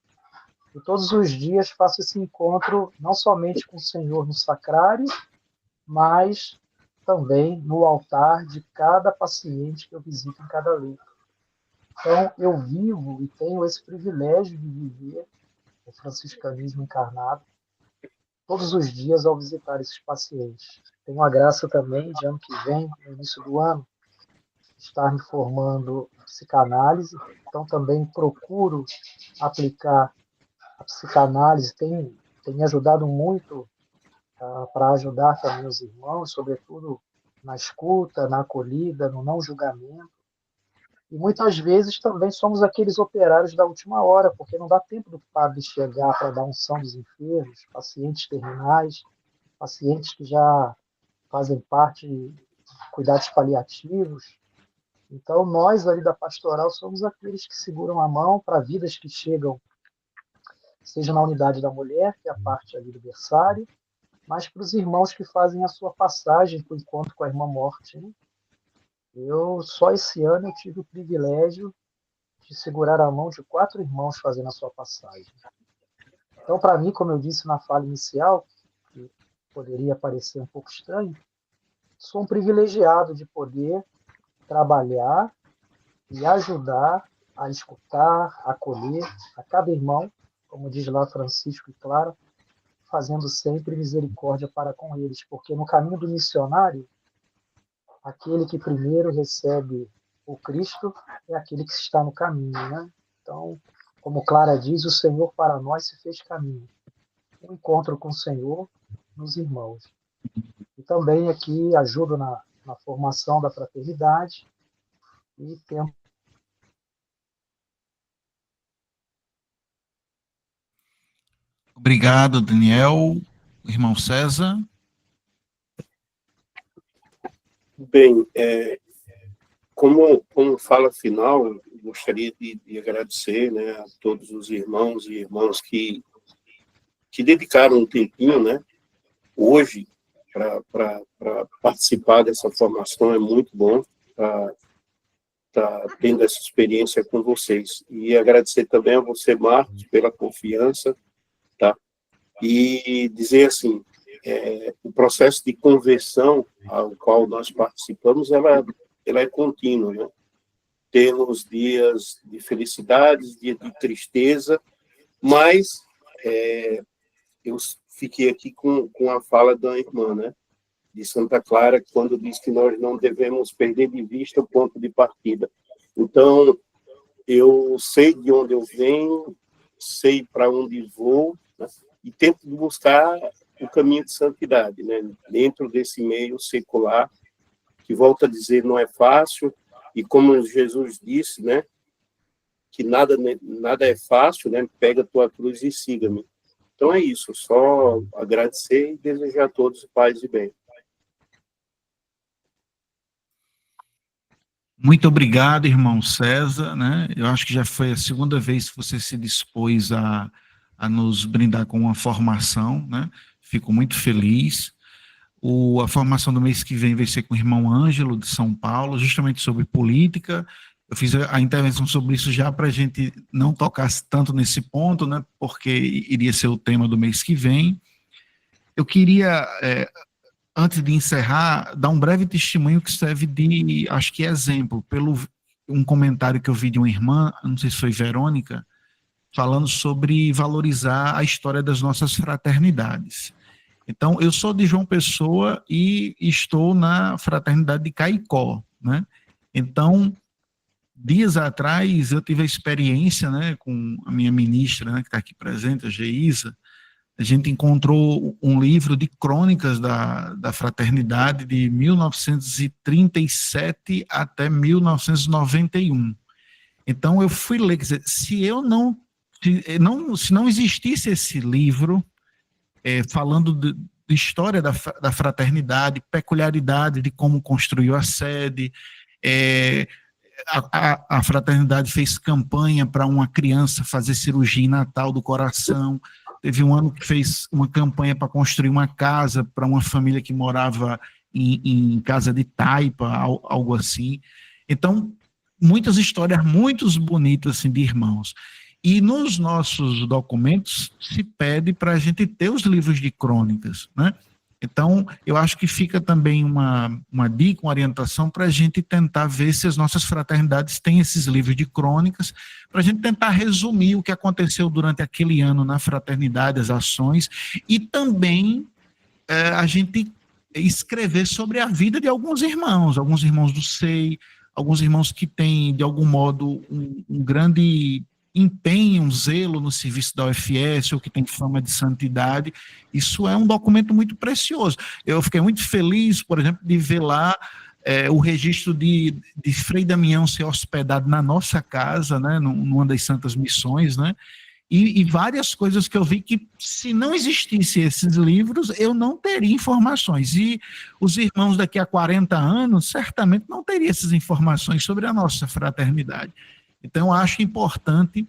E todos os dias faço esse encontro, não somente com o Senhor no sacrário, mas também no altar de cada paciente que eu visito em cada leito. Então, eu vivo e tenho esse privilégio de viver o franciscanismo encarnado todos os dias ao visitar esses pacientes. Tenho a graça também de ano que vem, no início do ano, estar me formando em psicanálise, então também procuro aplicar a psicanálise, tem me ajudado muito para ajudar também os irmãos, sobretudo na escuta, na acolhida, no não julgamento. E muitas vezes também somos aqueles operários da última hora, porque não dá tempo do padre chegar para dar unção dos enfermos, pacientes terminais, pacientes que já fazem parte de cuidados paliativos. Então, nós ali da pastoral somos aqueles que seguram a mão para vidas que chegam, seja na unidade da mulher, que é a parte ali do berçário, mas para os irmãos que fazem a sua passagem para o encontro com a irmã morte. Né? Só esse ano, eu tive o privilégio de segurar a mão de 4 irmãos fazendo a sua passagem. Então, para mim, como eu disse na fala inicial, que poderia parecer um pouco estranho, sou um privilegiado de poder trabalhar e ajudar a escutar, a acolher a cada irmão, como diz lá Francisco e Clara, fazendo sempre misericórdia para com eles, porque no caminho do missionário, aquele que primeiro recebe o Cristo é aquele que está no caminho, né? Então, como Clara diz, o Senhor para nós se fez caminho. O encontro com o Senhor nos irmãos. E também aqui ajudo na formação da fraternidade e tento Obrigado, Daniel. Irmão César. Bem, como fala final, gostaria de agradecer, né, a todos os irmãos e irmãs que dedicaram um tempinho, né, hoje para participar dessa formação. É muito bom estar tendo essa experiência com vocês. E agradecer também a você, Marcos, pela confiança, tá? E dizer assim, o processo de conversão ao qual nós participamos, ela é contínua, né? Temos dias de felicidade, dias de tristeza, mas eu fiquei aqui com a fala da irmã, né, de Santa Clara, quando diz que nós não devemos perder de vista o ponto de partida. Então, eu sei de onde eu venho, sei para onde vou, né, e tento buscar o caminho de santidade, né, dentro desse meio secular, que, volto a dizer, não é fácil, e como Jesus disse, né, que nada é fácil, né, pega a tua cruz e siga-me. Então é isso, só agradecer e desejar a todos paz e bem. Muito obrigado, irmão César, né? Eu acho que já foi a segunda vez que você se dispôs a nos brindar com uma formação, né? Fico muito feliz. A formação do mês que vem vai ser com o irmão Ângelo, de São Paulo, justamente sobre política. Eu fiz a intervenção sobre isso já para a gente não tocar tanto nesse ponto, né? Porque iria ser o tema do mês que vem. Eu queria, antes de encerrar, dar um breve testemunho que serve de, acho que exemplo, pelo um comentário que eu vi de uma irmã, não sei se foi Verônica, falando sobre valorizar a história das nossas fraternidades. Então, eu sou de João Pessoa e estou na fraternidade de Caicó, né? Então, dias atrás, eu tive a experiência, né, com a minha ministra, né, que está aqui presente, a Geisa. A gente encontrou um livro de crônicas da fraternidade de 1937 até 1991. Então, eu fui ler, quer dizer, se não existisse esse livro, falando de história da fraternidade, peculiaridade de como construiu a sede, a fraternidade fez campanha para uma criança fazer cirurgia em Natal do coração. Teve um ano que fez uma campanha para construir uma casa para uma família que morava em casa de taipa, algo assim. Então, muitas histórias muito bonitas assim, de irmãos. E nos nossos documentos se pede para a gente ter os livros de crônicas, né? Então, eu acho que fica também uma dica, uma orientação para a gente tentar ver se as nossas fraternidades têm esses livros de crônicas, para a gente tentar resumir o que aconteceu durante aquele ano na fraternidade, as ações, e também a gente escrever sobre a vida de alguns irmãos do SEI, alguns irmãos que têm, de algum modo, um grande empenho, um zelo no serviço da UFS, ou que tem fama de santidade. Isso é um documento muito precioso. Eu fiquei muito feliz, por exemplo, de ver lá o registro de Frei Damião ser hospedado na nossa casa, né, numa das Santas Missões, né, e várias coisas que eu vi que, se não existissem esses livros, eu não teria informações. E os irmãos daqui a 40 anos, certamente não teriam essas informações sobre a nossa fraternidade. Então, eu acho importante,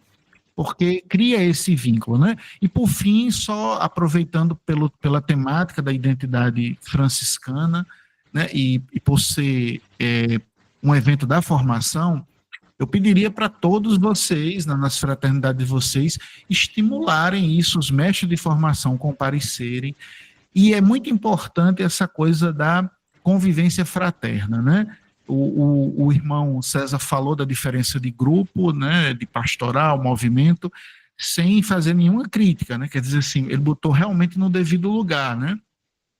porque cria esse vínculo, né? E, por fim, só aproveitando pela temática da identidade franciscana, né, e por ser um evento da formação, eu pediria para todos vocês, nas fraternidades de vocês, estimularem isso, os mestres de formação comparecerem, e é muito importante essa coisa da convivência fraterna, né? O irmão César falou da diferença de grupo, né, de pastoral, movimento, sem fazer nenhuma crítica, né? Quer dizer assim, ele botou realmente no devido lugar, né?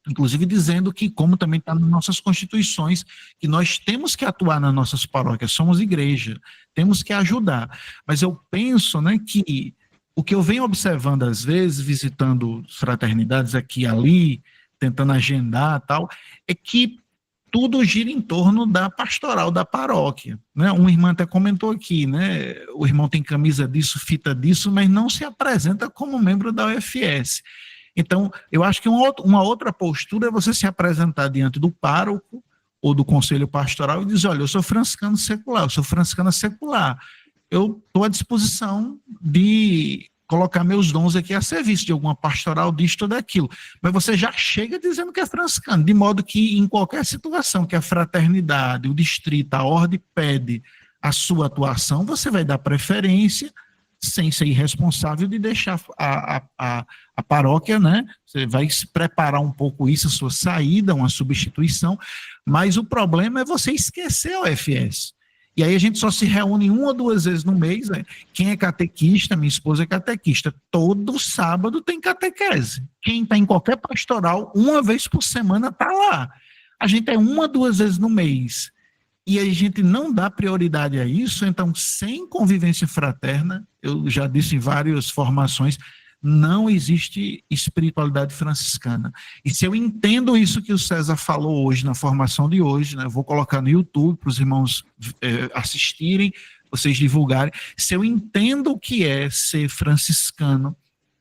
Inclusive dizendo que, como também está nas nossas constituições, que nós temos que atuar nas nossas paróquias, somos igreja, temos que ajudar. Mas eu penso, né, que o que eu venho observando às vezes, visitando fraternidades aqui e ali, tentando agendar e tal, é que tudo gira em torno da pastoral da paróquia, né? Um irmão até comentou aqui, né? O irmão tem camisa disso, fita disso, mas não se apresenta como membro da UFS. Então, eu acho que uma outra postura é você se apresentar diante do pároco ou do conselho pastoral e dizer, olha, eu sou franciscano secular, eu sou franciscana secular, eu estou à disposição de colocar meus dons aqui a serviço de alguma pastoral disto ou daquilo. Mas você já chega dizendo que é franciscano, de modo que em qualquer situação que a fraternidade, o distrito, a ordem pede a sua atuação, você vai dar preferência, sem ser irresponsável de deixar a paróquia, né? Você vai se preparar um pouco isso, a sua saída, uma substituição, mas o problema é você esquecer a UFS. E aí a gente só se reúne 1 ou 2 vezes no mês, né? Quem é catequista, minha esposa é catequista, todo sábado tem catequese. Quem está em qualquer pastoral, 1 vez por semana está lá. A gente é 1 ou 2 vezes no mês. E a gente não dá prioridade a isso, então, sem convivência fraterna, eu já disse em várias formações, não existe espiritualidade franciscana. E se eu entendo isso que o César falou hoje, na formação de hoje, né, eu vou colocar no YouTube para os irmãos assistirem, vocês divulgarem, se eu entendo o que é ser franciscano,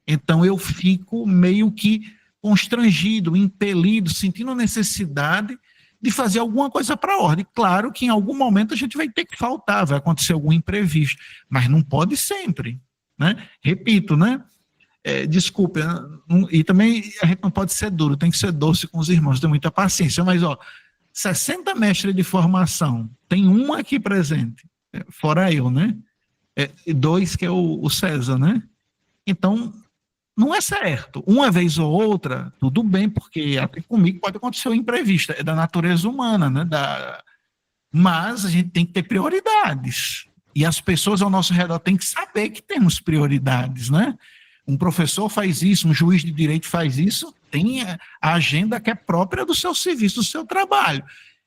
então eu fico meio que constrangido, impelido, sentindo a necessidade de fazer alguma coisa para a ordem. Claro que em algum momento a gente vai ter que faltar, vai acontecer algum imprevisto, mas não pode sempre, né? Repito, né? Desculpe, e também a gente não pode ser duro, tem que ser doce com os irmãos, tem muita paciência, mas 60 mestres de formação, tem um aqui presente, fora eu, né? 2 que é o César, né? Então, não é certo. Uma vez ou outra, tudo bem, porque até comigo pode acontecer um imprevisto, é da natureza humana, né? Mas a gente tem que ter prioridades. E as pessoas ao nosso redor têm que saber que temos prioridades, né? Um professor faz isso, um juiz de direito faz isso, tem a agenda que é própria do seu serviço, do seu trabalho.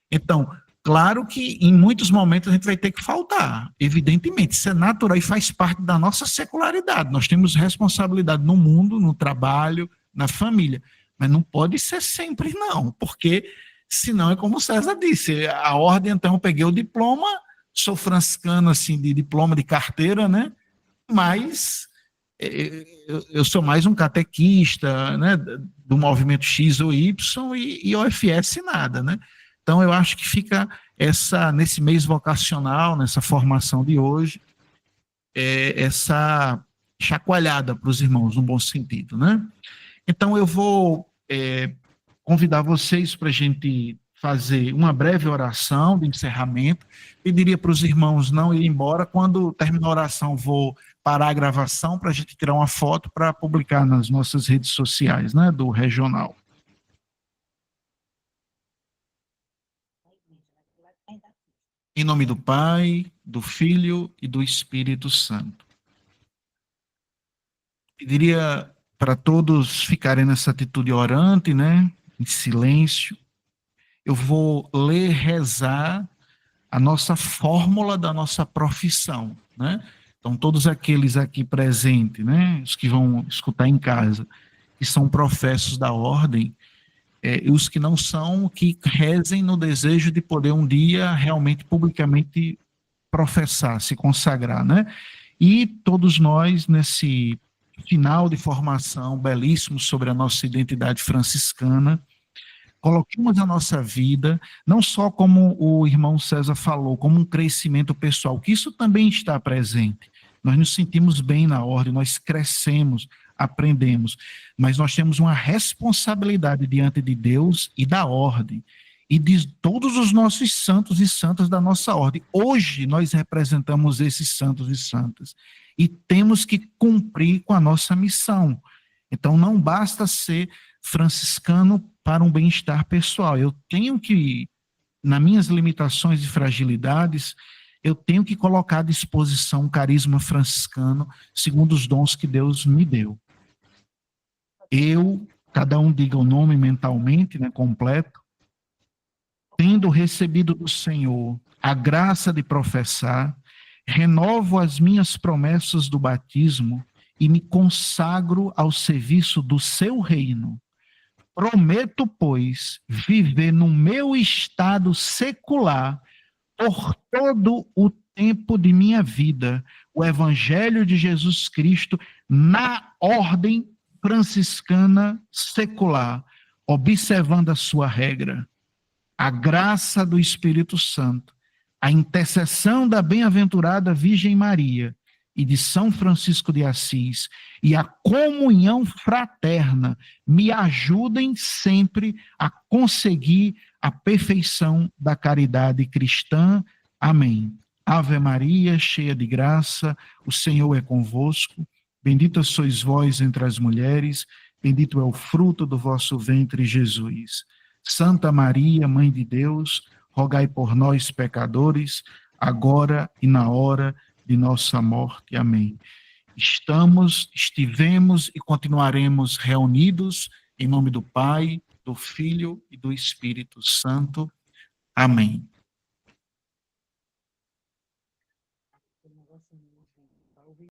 Então, claro que em muitos momentos a gente vai ter que faltar, evidentemente, isso é natural e faz parte da nossa secularidade. Nós temos responsabilidade no mundo, no trabalho, na família, mas não pode ser sempre não, porque senão é como o César disse, a ordem, então, eu peguei o diploma, sou franciscano, assim, de diploma de carteira, né, mas eu sou mais um catequista, né, do movimento X ou Y e OFS nada, né? Então eu acho que fica nesse mês vocacional, nessa formação de hoje, essa chacoalhada para os irmãos, no bom sentido, né? Então eu vou convidar vocês para a gente fazer uma breve oração de encerramento. Pediria para os irmãos não ir embora. Quando terminar a oração, vou parar a gravação para a gente tirar uma foto para publicar nas nossas redes sociais, né, do regional. Em nome do Pai, do Filho e do Espírito Santo. Pediria para todos ficarem nessa atitude orante, né, em silêncio. Eu vou ler, rezar a nossa fórmula da nossa profissão, né? Então, todos aqueles aqui presentes, né, os que vão escutar em casa, que são professos da ordem, e os que não são, que rezem no desejo de poder um dia realmente, publicamente, professar, se consagrar, né? E todos nós, nesse final de formação belíssimo sobre a nossa identidade franciscana, coloquemos a nossa vida, não só como o irmão César falou, como um crescimento pessoal, que isso também está presente. Nós nos sentimos bem na ordem, nós crescemos, aprendemos, mas nós temos uma responsabilidade diante de Deus e da ordem, e de todos os nossos santos e santas da nossa ordem. Hoje nós representamos esses santos e santas, e temos que cumprir com a nossa missão. Então não basta ser franciscano para um bem-estar pessoal. Eu tenho que, nas minhas limitações e fragilidades, eu tenho que colocar à disposição um carisma franciscano segundo os dons que Deus me deu. Eu, cada um diga o nome mentalmente, né, completo, tendo recebido do Senhor a graça de professar, renovo as minhas promessas do batismo e me consagro ao serviço do seu reino, Prometo, pois, viver no meu estado secular por todo o tempo de minha vida, o Evangelho de Jesus Cristo na ordem franciscana secular, observando a sua regra. A graça do Espírito Santo, a intercessão da bem-aventurada Virgem Maria e de São Francisco de Assis e a comunhão fraterna me ajudem sempre a conseguir a perfeição da caridade cristã. Amém. Ave Maria, cheia de graça, o Senhor é convosco. Bendita sois vós entre as mulheres, bendito é o fruto do vosso ventre, Jesus. Santa Maria, Mãe de Deus, rogai por nós, pecadores, agora e na hora de nossa morte. Amém. Estivemos e continuaremos reunidos em nome do Pai, do Filho e do Espírito Santo. Amém.